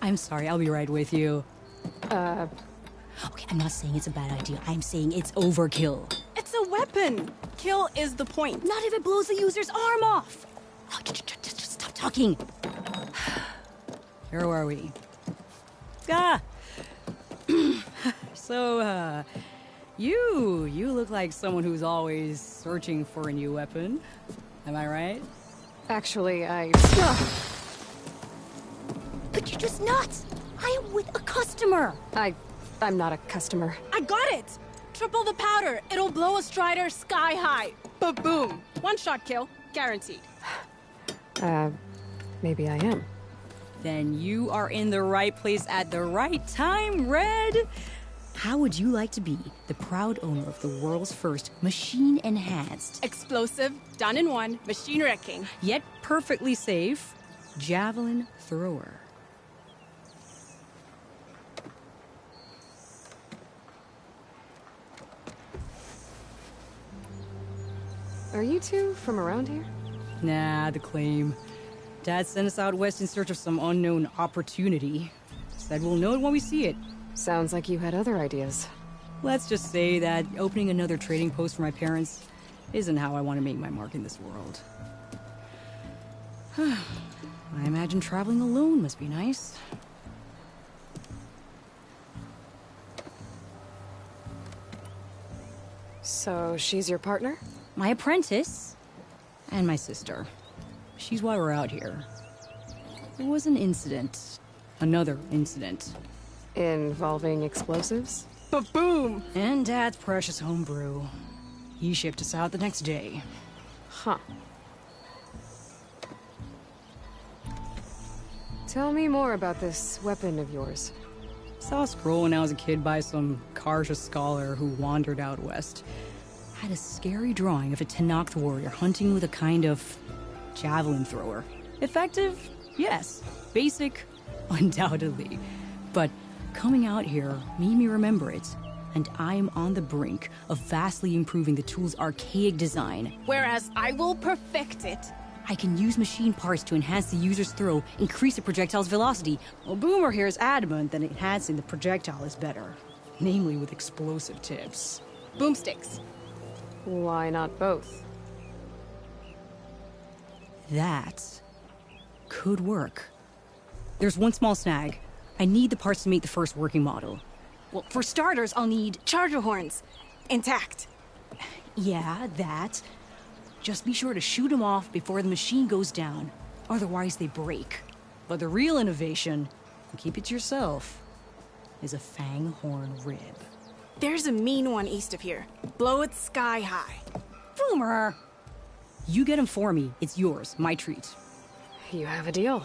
I'm sorry, I'll be right with you. Okay, I'm not saying it's a bad idea. I'm saying it's overkill. It's a weapon. Kill is the point. Not if it blows the user's arm off. Oh, just stop talking. Where are we? So, you look like someone who's always searching for a new weapon. Am I right? Actually, But you're just nuts! I am with a customer! I'm not a customer. I got it! Triple the powder. It'll blow a Strider sky high. Ba-boom. One-shot kill. Guaranteed. Maybe I am. Then you are in the right place at the right time, Red! How would you like to be the proud owner of the world's first machine-enhanced, explosive, done in one, machine wrecking, yet perfectly safe, javelin thrower? Are you two from around here? Nah, the claim. Dad sent us out west in search of some unknown opportunity. Said we'll know it when we see it. Sounds like you had other ideas. Let's just say that opening another trading post for my parents isn't how I want to make my mark in this world. I imagine traveling alone must be nice. So she's your partner? My apprentice and my sister. She's why we're out here. There was an incident. Another incident. Involving explosives? Ba-boom! And Dad's precious homebrew. He shipped us out the next day. Huh. Tell me more about this weapon of yours. Saw a scroll when I was a kid by some Karja scholar who wandered out west. Had a scary drawing of a Tenakth warrior hunting with a kind of javelin thrower. Effective? Yes. Basic? Undoubtedly. But coming out here made me remember it, and I am on the brink of vastly improving the tool's archaic design. Whereas I will perfect it. I can use machine parts to enhance the user's throw, increase the projectile's velocity. Well, Boomer here is adamant that enhancing the projectile is better. Namely with explosive tips. Boomsticks. Why not both? That could work. There's one small snag. I need the parts to make the first working model. Well, for starters, I'll need charger horns. Intact. Yeah, that. Just be sure to shoot them off before the machine goes down. Otherwise, they break. But the real innovation, and keep it to yourself, is a fang horn rib. There's a mean one east of here. Blow it sky high. Boomer! You get him for me. It's yours. My treat. You have a deal.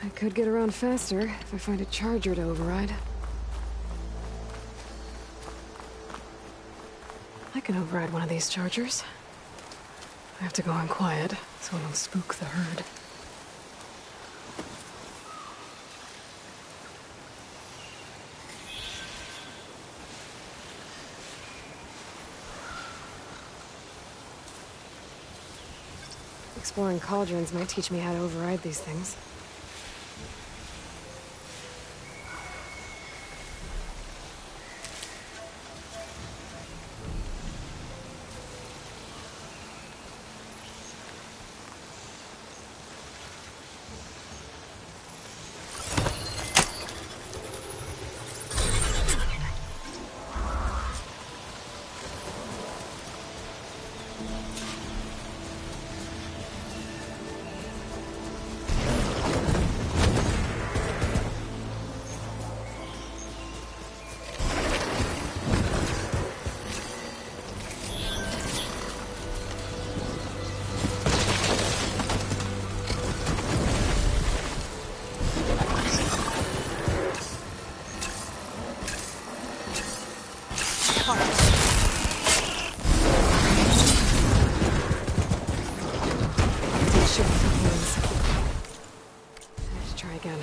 I could get around faster if I find a charger to override. I can override one of these chargers. I have to go in quiet, so I don't spook the herd. Exploring cauldrons might teach me how to override these things. Let's try again.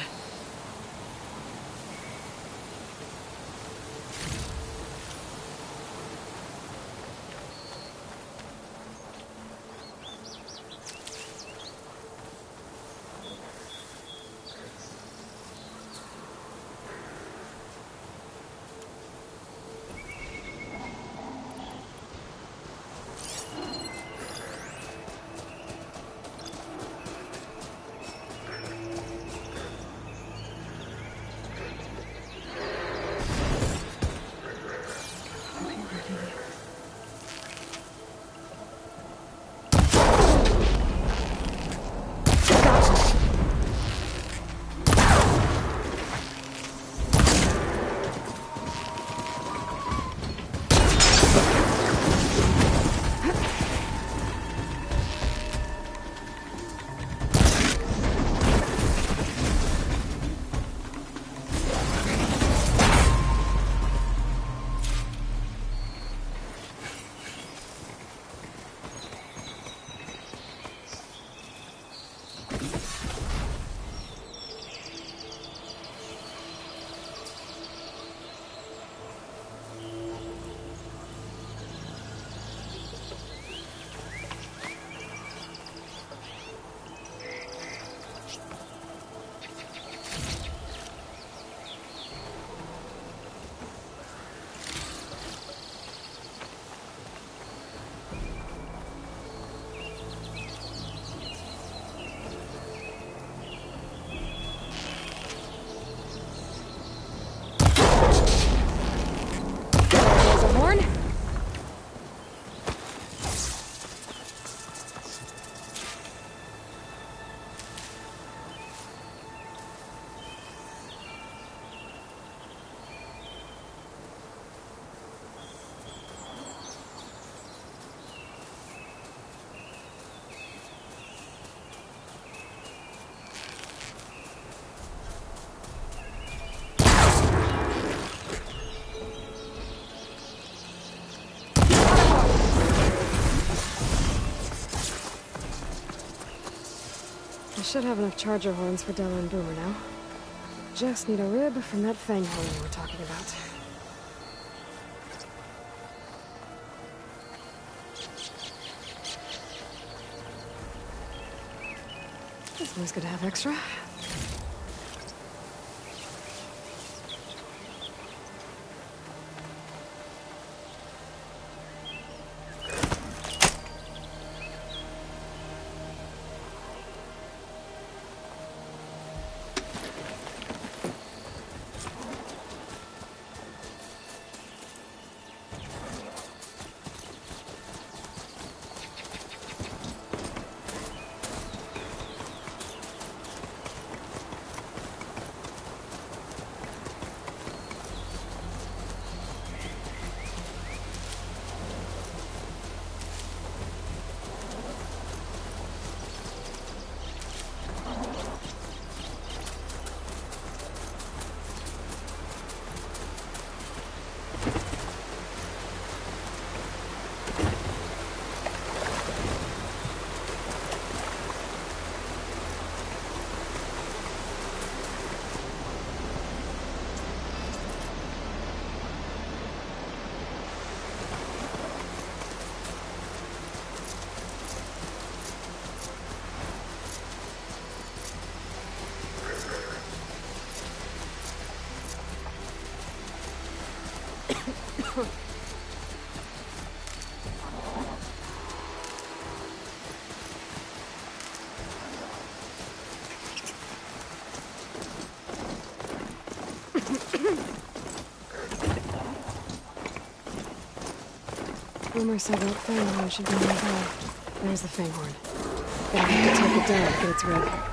Should have enough charger horns for Della and Boomer now. Just need a rib from that fang hole we were talking about. It's always good to have extra. Rumor said that Fanghorn should be nearby. There's the Fanghorn. Gonna have to take it down, get its rib.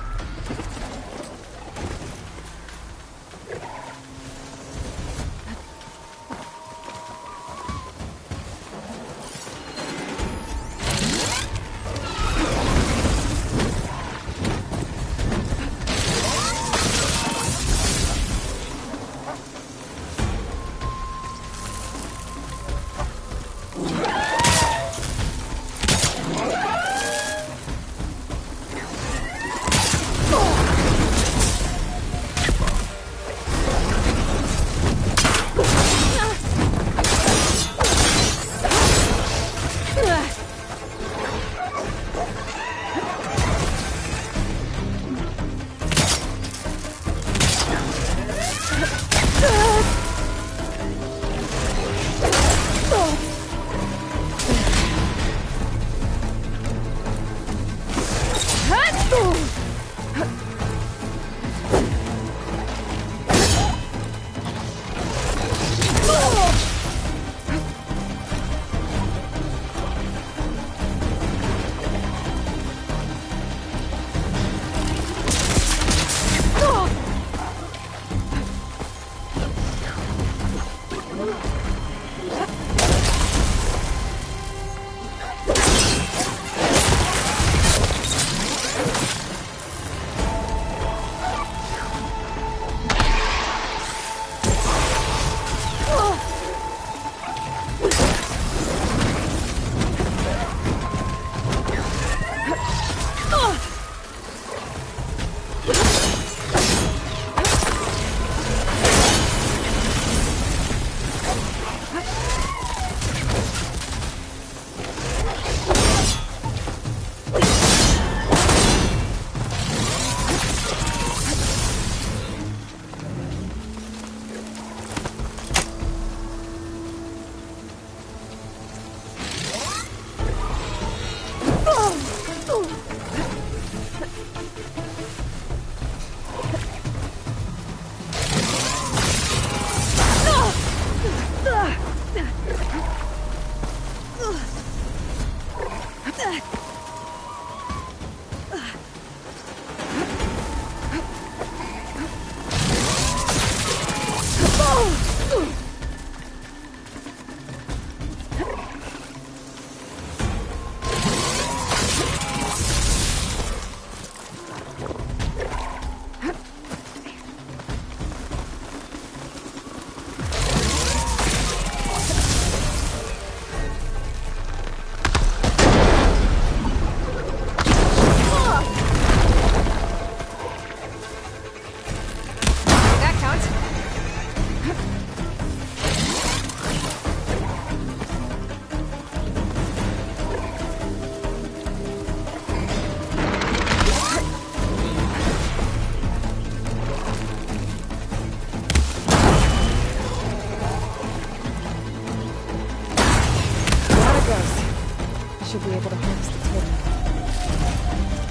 Should be able to harvest the totem.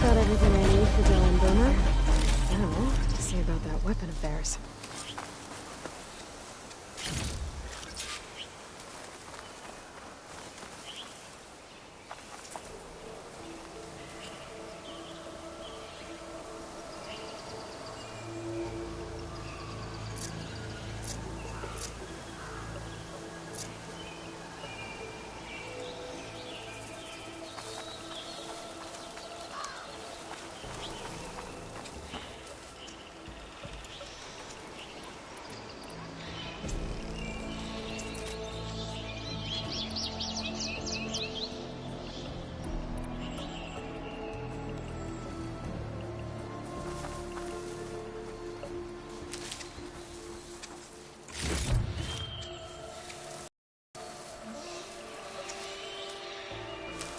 Got everything I need for Dylan Boomer. Now, to see about that weapon of theirs.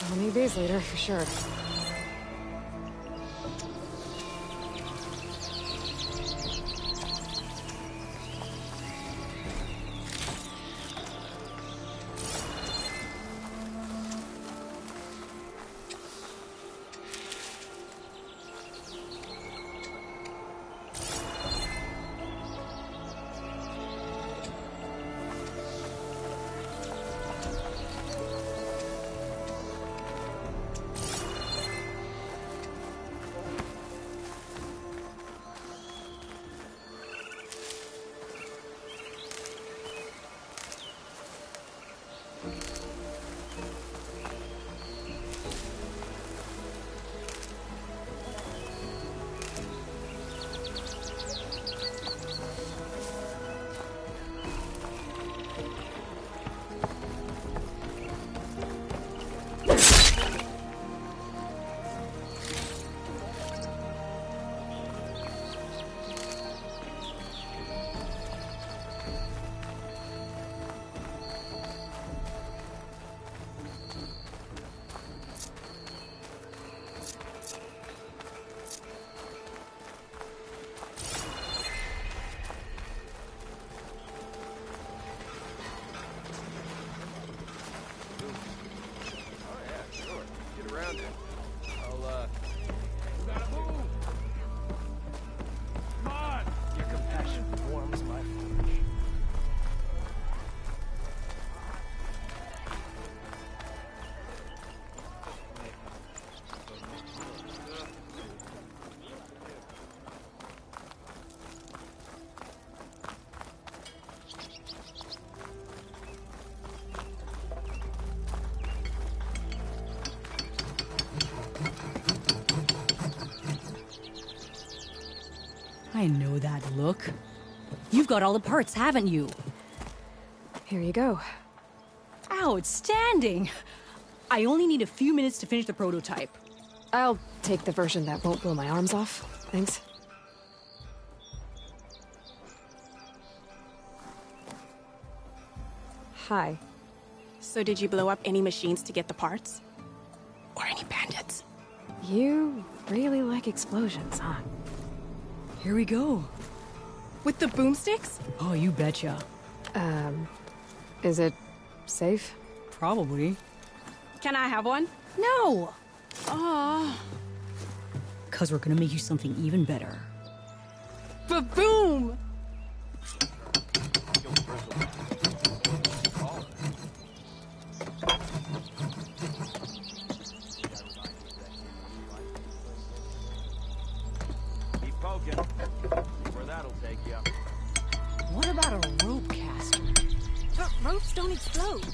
I'll need these later, for sure. I know that look. You've got all the parts, haven't you? Here you go. Outstanding! I only need a few minutes to finish the prototype. I'll take the version that won't blow my arms off. Thanks. Hi. So did you blow up any machines to get the parts? Or any bandits? You really like explosions, huh? Here we go. With the boomsticks? Oh, you betcha. Is it safe? Probably. Can I have one? No! Aw. 'Cause we're gonna make you something even better. Ba-boom! Keep poking. Where that'll take you. What about a rope caster? But ropes don't explode.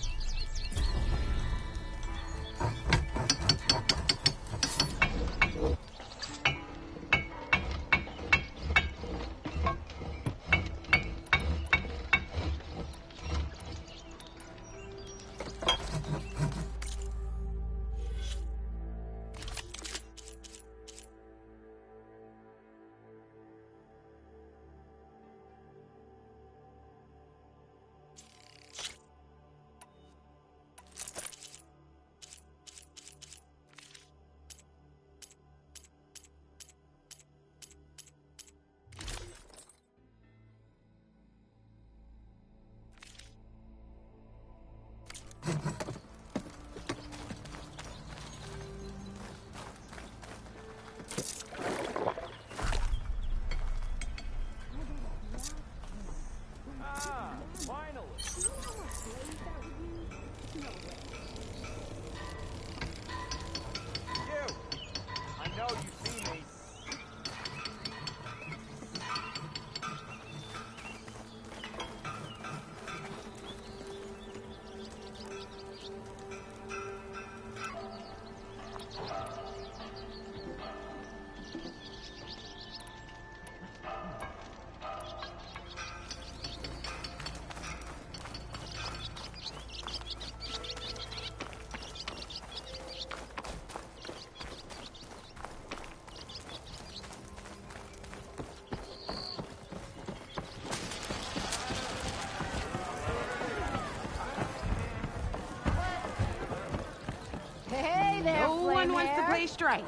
Hey there, No one wants to Flamehair. play strike.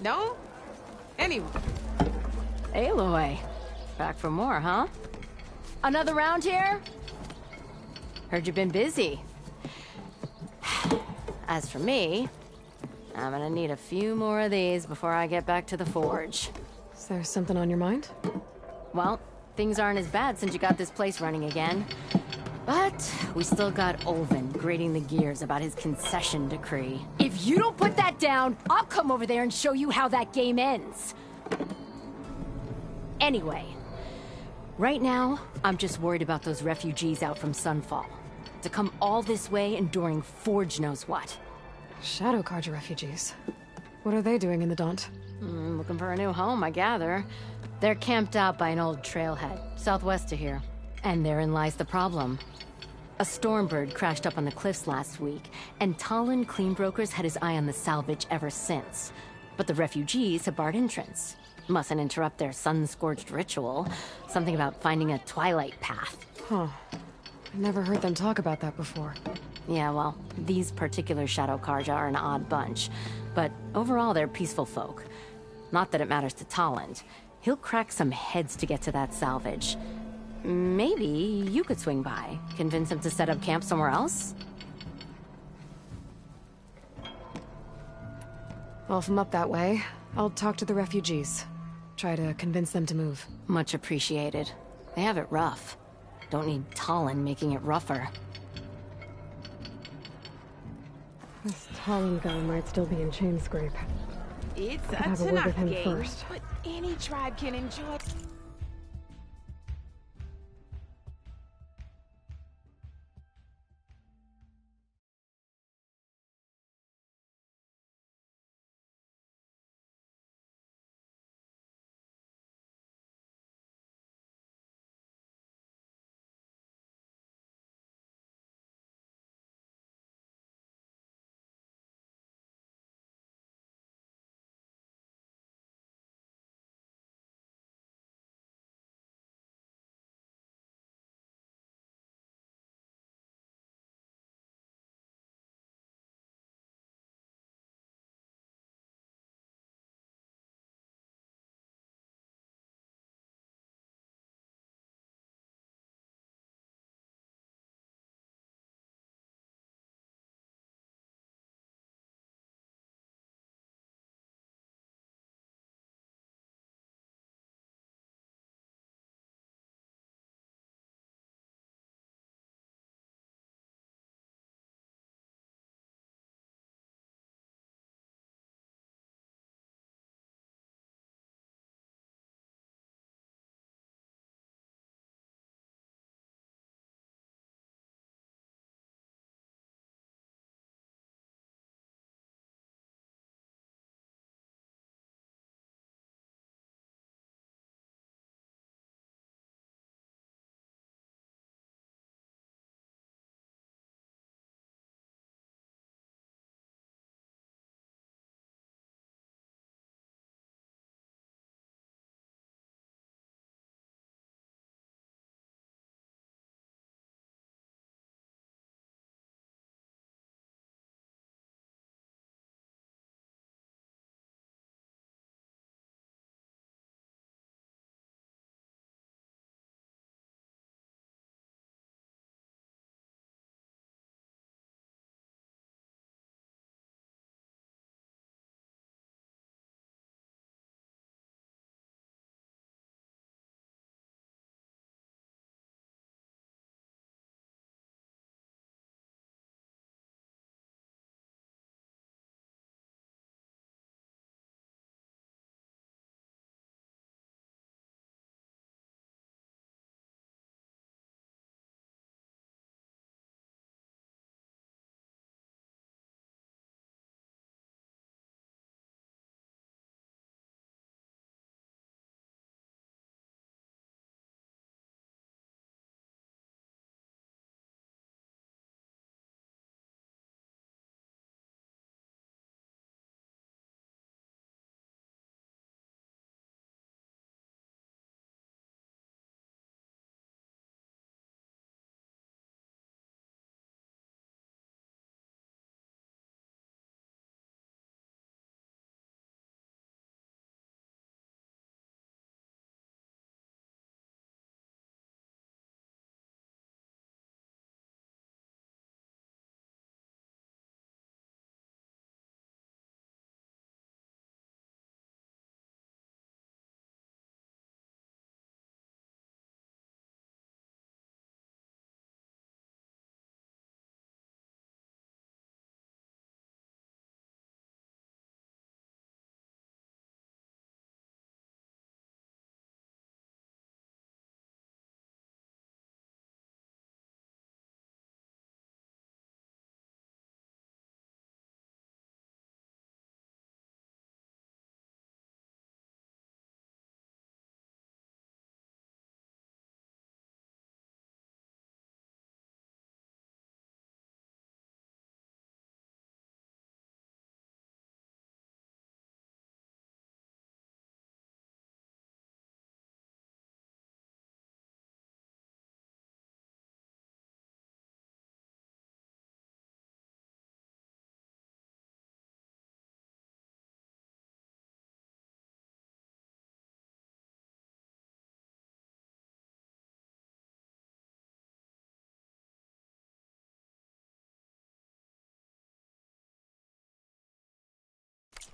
No? Anyone? Aloy. Back for more, huh? Another round here? Heard you've been busy. As for me, I'm gonna need a few more of these before I get back to the forge. Is there something on your mind? Well, things aren't as bad since you got this place running again. But we still got Olvin grating the gears about his concession decree. If you don't put that down, I'll come over there and show you how that game ends. Anyway, right now, I'm just worried about those refugees out from Sunfall. To come all this way enduring Forge knows what. Shadow Carja refugees. What are they doing in the Daunt? Looking for a new home, I gather. They're camped out by an old trailhead, southwest of here. And therein lies the problem. A Stormbird crashed up on the cliffs last week, and Talon Cleanbrokers had his eye on the salvage ever since. But the refugees have barred entrance. Mustn't interrupt their sun-scorched ritual. Something about finding a twilight path. Huh. I never heard them talk about that before. Yeah, well, these particular Shadow Carja are an odd bunch. But overall, they're peaceful folk. Not that it matters to Talon. He'll crack some heads to get to that salvage. Maybe you could swing by, convince him to set up camp somewhere else? Well, if I'm up that way, I'll talk to the refugees. Try to convince them to move. Much appreciated. They have it rough. Don't need Talon making it rougher. This Talon guy might still be in Chainscrape. It's Could a have a word with Tanakh him game, first. but any tribe can enjoy.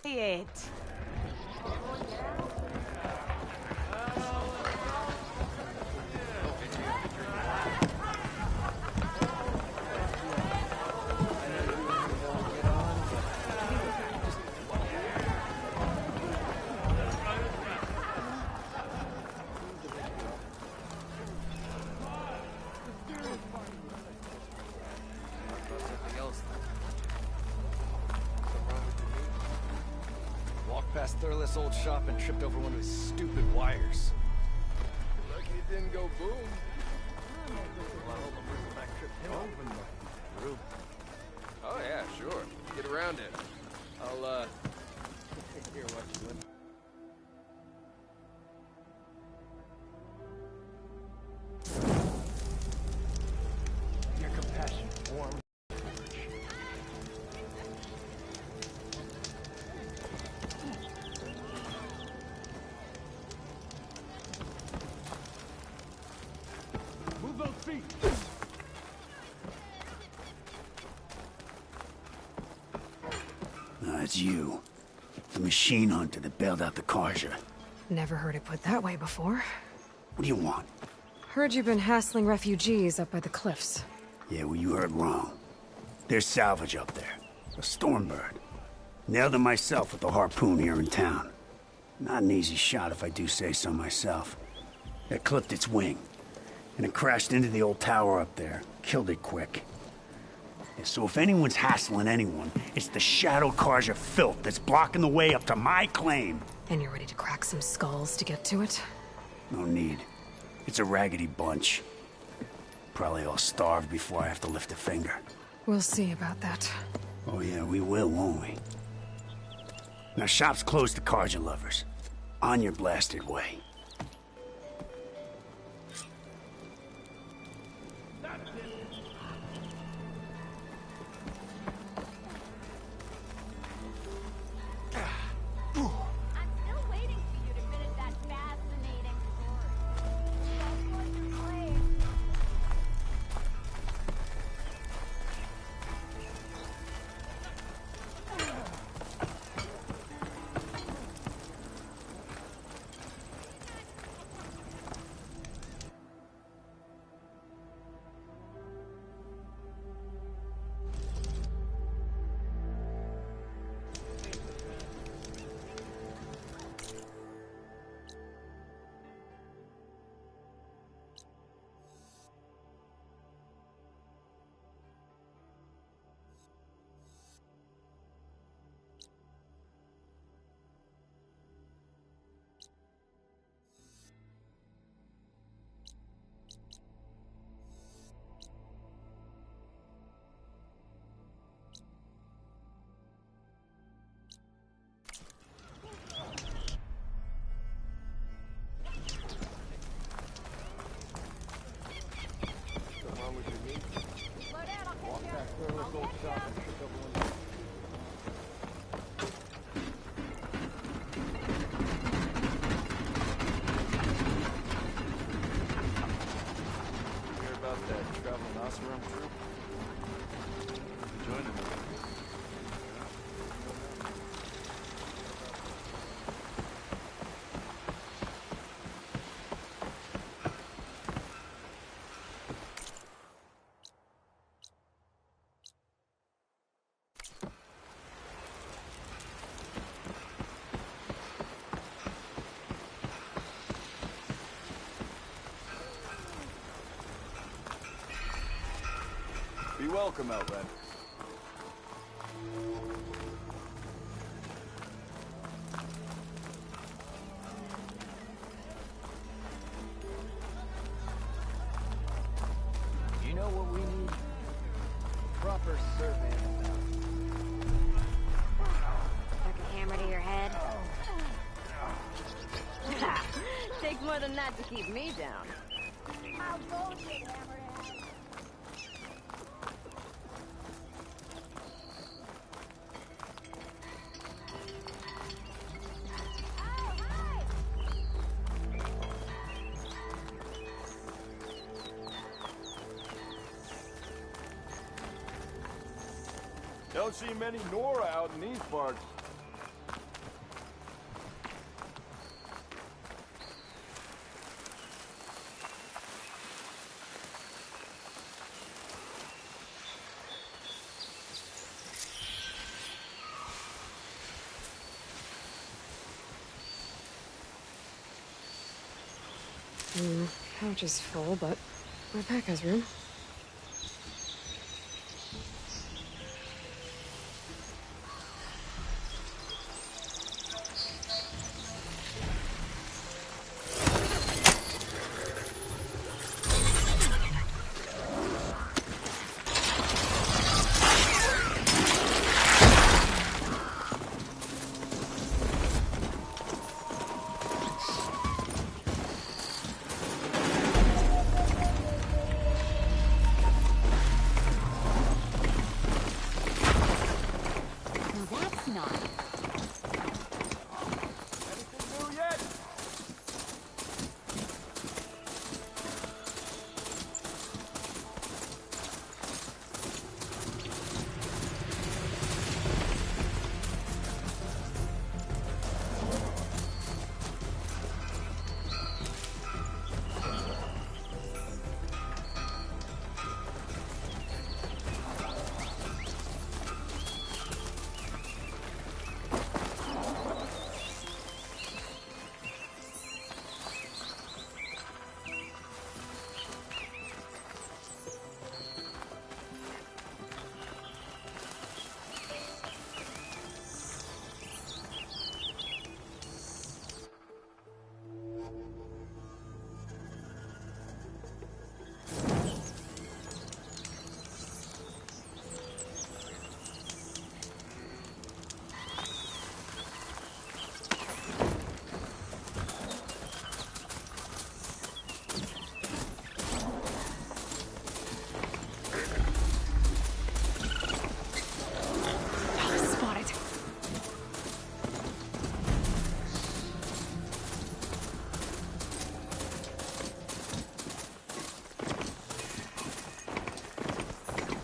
It. Walked past Thurless old shop and tripped over one of his stupid wires. Lucky it didn't go boom. Oh yeah, sure. Get around it. I'll here, watch you doing. Your compassion warm. Move those feet! It's you. The machine hunter that bailed out the Karja. Never heard it put that way before. What do you want? Heard you've been hassling refugees up by the cliffs. Yeah, well, you heard wrong. There's salvage up there. A Stormbird. Nailed it myself with the harpoon here in town. Not an easy shot if I do say so myself. It clipped its wing, and it crashed into the old tower up there. Killed it quick. Yeah, so if anyone's hassling anyone, it's the Shadow Karja filth that's blocking the way up to my claim. And you're ready to crack some skulls to get to it? No need. It's a raggedy bunch. Probably all starved before I have to lift a finger. We'll see about that. Oh yeah, we will, won't we? Now shop's closed to Karja lovers. On your blasted way. Hear about that traveling Oseram group? Joining them. Be welcome, Outlander. You know what we need? Proper survey. Like a hammer to your head? Takes more than that to keep me down. How bullshit, Hammerhead. Don't see many Nora out in these parts. Couch is full, but my pack has room.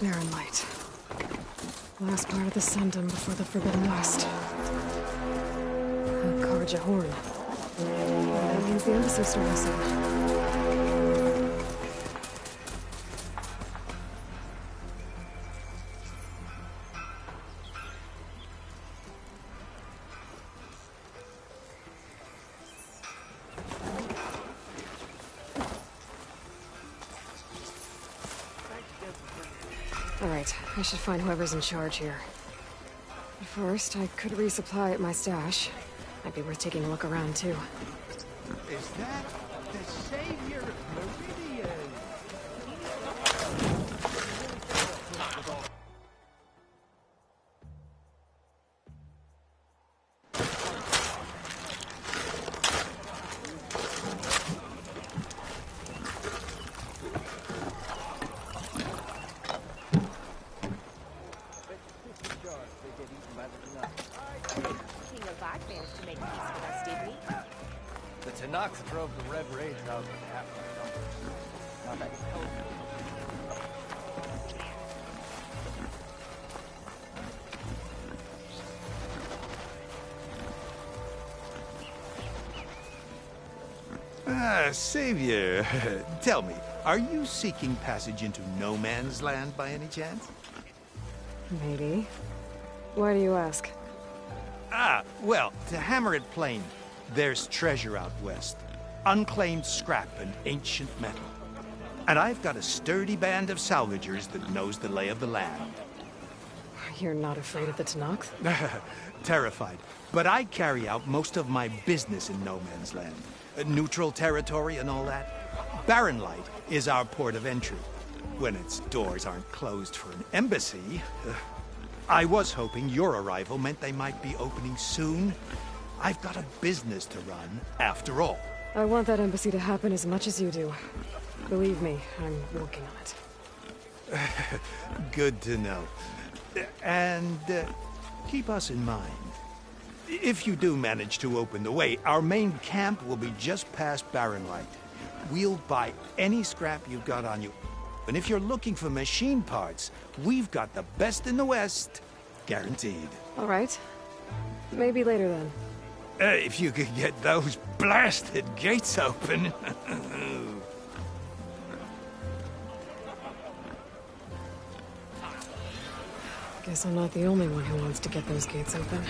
Barren Light. Last part of the Sundom before the Forbidden West. A Karja horn. That means the embassy starting soon. Alright, I should find whoever's in charge here. But first, I could resupply at my stash. Might be worth taking a look around, too. Is that the savior of Meridian? The Tenakth drove the Red Ranger out with half my numbers. Now that helped me. Savior, tell me, are you seeking passage into no man's land by any chance? Maybe. Why do you ask? Well, to hammer it plain, there's treasure out west. Unclaimed scrap and ancient metal. And I've got a sturdy band of salvagers that knows the lay of the land. You're not afraid of the Tenakth? Terrified. But I carry out most of my business in no man's land. Neutral territory and all that. Barren Light is our port of entry. When its doors aren't closed for an embassy. I was hoping your arrival meant they might be opening soon. I've got a business to run, after all. I want that embassy to happen as much as you do. Believe me, I'm working on it. Good to know. And keep us in mind. If you do manage to open the way, our main camp will be just past Barren Light. We'll buy any scrap you've got on you. And if you're looking for machine parts, we've got the best in the West. Guaranteed. All right. Maybe later then. If you could get those blasted gates open. Guess I'm not the only one who wants to get those gates open.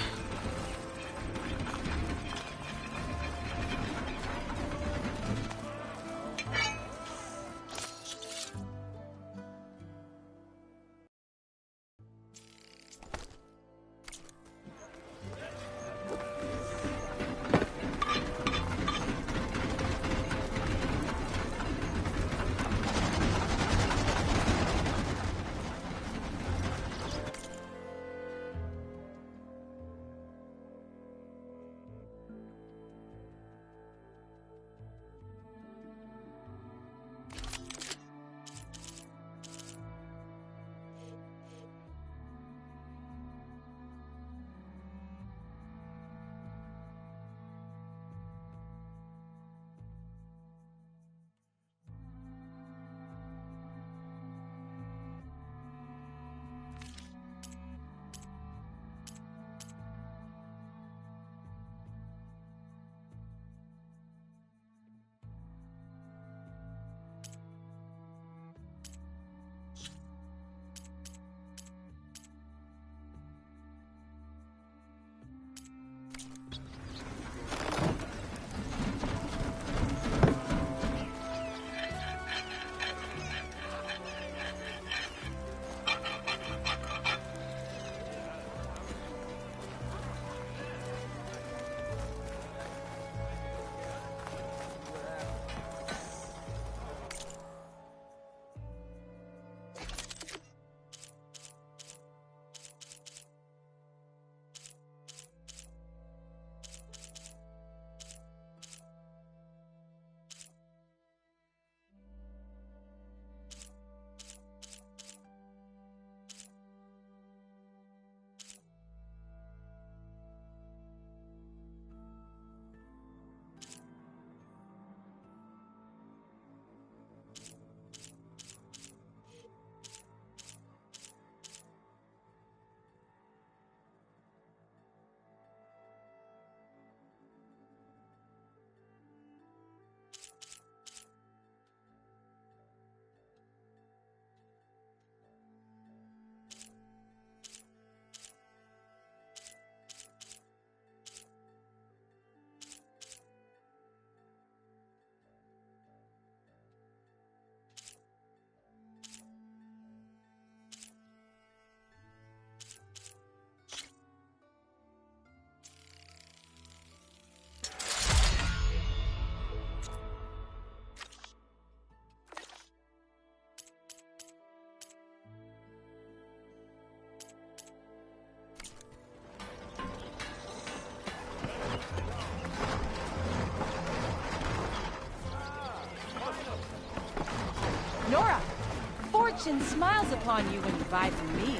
Fortune smiles upon you when you buy from me.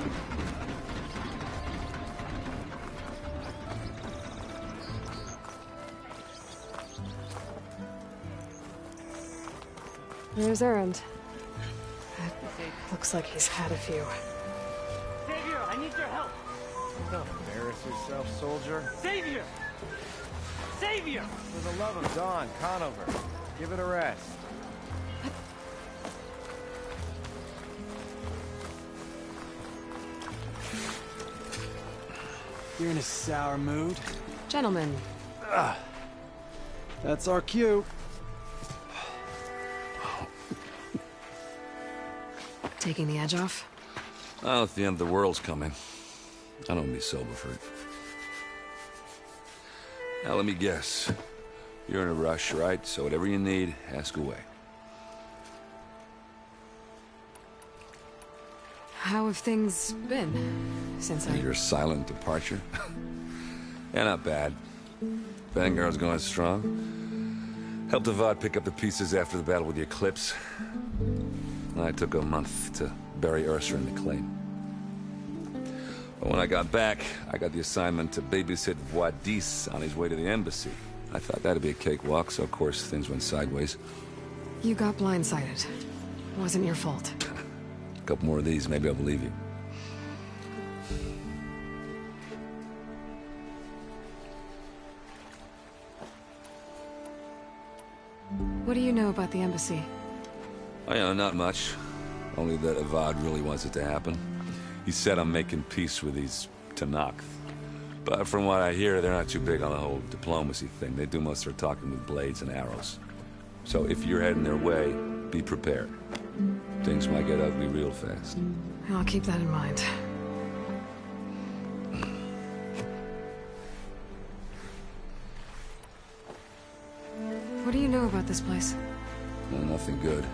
There's Erend. Looks like he's had a few. Savior, I need your help. Don't embarrass yourself, soldier. Savior! Savior! For the love of Dawn, Conover, give it a rest. You're in a sour mood. Gentlemen. That's our cue. Taking the edge off? Well, if the end of the world's coming, I don't be sober for it. Now, let me guess. You're in a rush, right? So whatever you need, ask away. How have things been since Your silent departure? Yeah, not bad. Vanguard's going strong. Helped Avad pick up the pieces after the battle with the Eclipse. I took a month to bury Ursa in the claim. But when I got back, I got the assignment to babysit Wadis on his way to the embassy. I thought that'd be a cakewalk, so of course things went sideways. You got blindsided. Wasn't your fault. A couple more of these, maybe I'll believe you. What do you know about the embassy? Oh, yeah, not much. Only that Avad really wants it to happen. He said I'm making peace with these Tenakth. But from what I hear, they're not too big on the whole diplomacy thing. They do most of their talking with blades and arrows. So if you're heading their way, be prepared. Things might get ugly real fast. I'll keep that in mind. What do you know about this place? No, nothing good.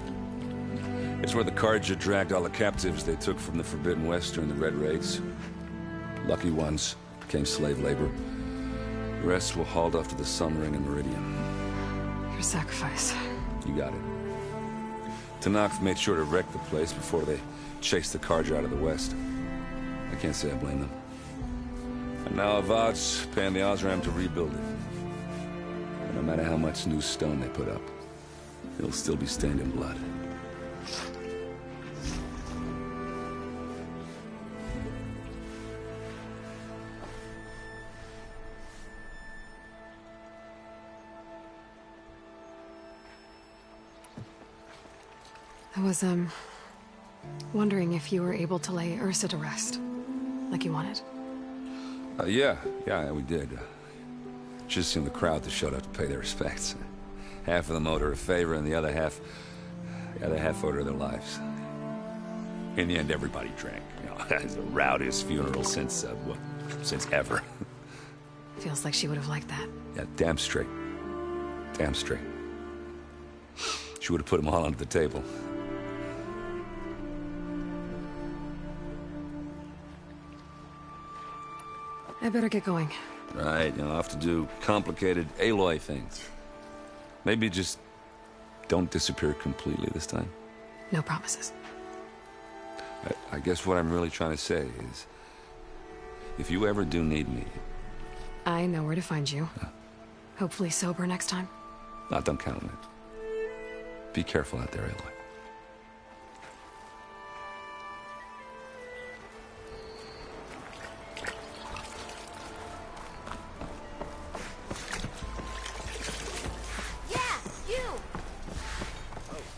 It's where the Carja dragged all the captives they took from the Forbidden West during the Red Raids. Lucky ones became slave labor. The rest were hauled off to the Sun Ring and Meridian. Your sacrifice. You got it. Tenakth made sure to wreck the place before they chased the Carja out of the West. I can't say I blame them. And now Avad's paying the Osram to rebuild it. And no matter how much new stone they put up, it'll still be stained in blood. I was, wondering if you were able to lay Ursa to rest, like you wanted. Yeah, we did. Just seemed the crowd that showed up to pay their respects. Half of them owed her a favor, and the other half owed her their lives. In the end, everybody drank. You know, it's the rowdiest funeral since ever. Feels like she would have liked that. Yeah, damn straight. Damn straight. She would have put them all under the table. I better get going. Right, I'll have to do complicated Aloy things. Maybe just don't disappear completely this time. No promises. I guess what I'm really trying to say is, if you ever do need me... I know where to find you. Hopefully sober next time. Don't count on it. Be careful out there, Aloy.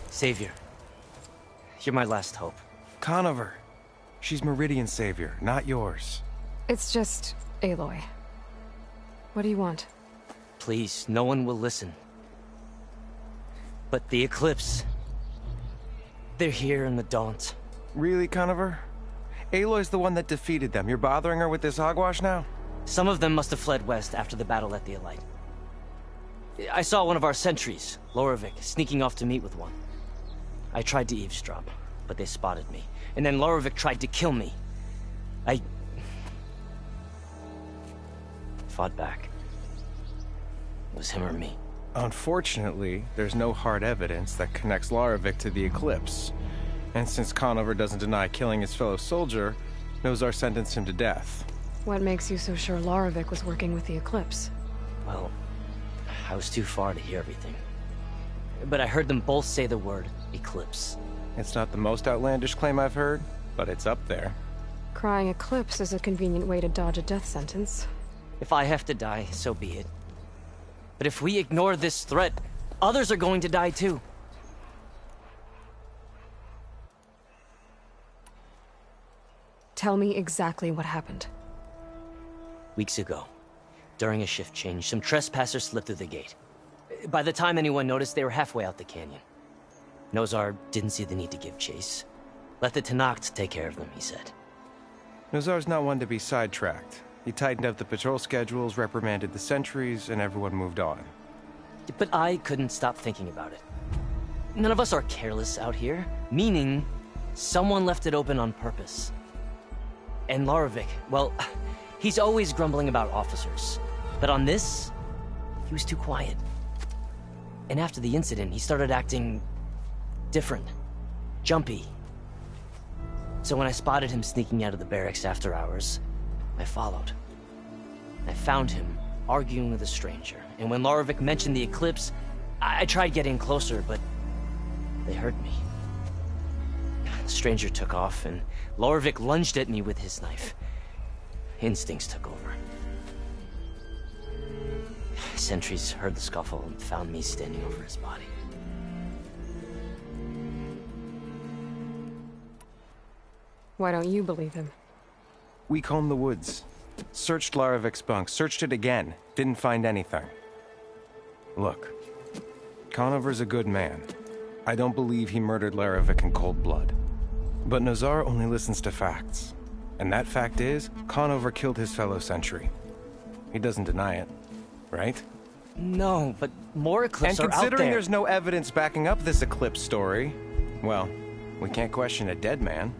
Savior. You're my last hope. Conover. She's Meridian's savior, not yours. It's just Aloy. What do you want? Please, no one will listen. But the Eclipse... they're here in the Daunt. Really, Conover? Aloy's the one that defeated them. You're bothering her with this hogwash now? Some of them must have fled west after the battle at the Elite. I saw one of our sentries, Loravik, sneaking off to meet with one. I tried to eavesdrop, but they spotted me. And then Loravik tried to kill me. I... fought back. It was him or me. Unfortunately, there's no hard evidence that connects Loravik to the Eclipse. And since Conover doesn't deny killing his fellow soldier, Nozar sentenced him to death. What makes you so sure Larovic was working with the Eclipse? Well, I was too far to hear everything. But I heard them both say the word Eclipse. It's not the most outlandish claim I've heard, but it's up there. Crying Eclipse is a convenient way to dodge a death sentence. If I have to die, so be it. But if we ignore this threat, others are going to die too. Tell me exactly what happened. Weeks ago, during a shift change, some trespassers slipped through the gate. By the time anyone noticed, they were halfway out the canyon. Nozar didn't see the need to give chase. Let the Tenakth take care of them, he said. Nozar's not one to be sidetracked. He tightened up the patrol schedules, reprimanded the sentries, and everyone moved on. But I couldn't stop thinking about it. None of us are careless out here, meaning someone left it open on purpose. And Larovic, well, he's always grumbling about officers. But on this, he was too quiet. And after the incident, he started acting different, jumpy. So when I spotted him sneaking out of the barracks after hours, I followed. I found him arguing with a stranger, and when Larovic mentioned the Eclipse, I tried getting closer, but they heard me. The stranger took off, and Larovic lunged at me with his knife. Instincts took over. Sentries heard the scuffle and found me standing over his body. Why don't you believe him? We combed the woods. Searched Larovic's bunk, searched it again. Didn't find anything. Look, Conover's a good man. I don't believe he murdered Larovic in cold blood. But Nozar only listens to facts. And that fact is, Conover killed his fellow sentry. He doesn't deny it, right? No, but more Eclipse are out there. And considering there's no evidence backing up this Eclipse story, well, we can't question a dead man.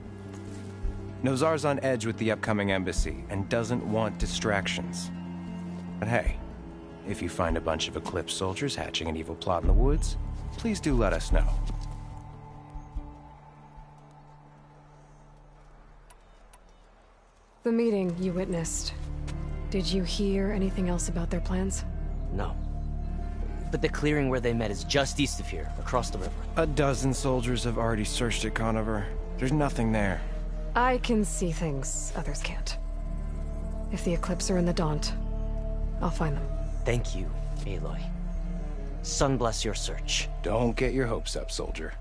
Nozar's on edge with the upcoming embassy and doesn't want distractions. But hey, if you find a bunch of Eclipse soldiers hatching an evil plot in the woods, please do let us know. The meeting you witnessed. Did you hear anything else about their plans? No. But the clearing where they met is just east of here, across the river. A dozen soldiers have already searched it, Conover. There's nothing there. I can see things others can't. If the Eclipse are in the Daunt, I'll find them. Thank you, Aloy. Sun bless your search. Don't get your hopes up, soldier.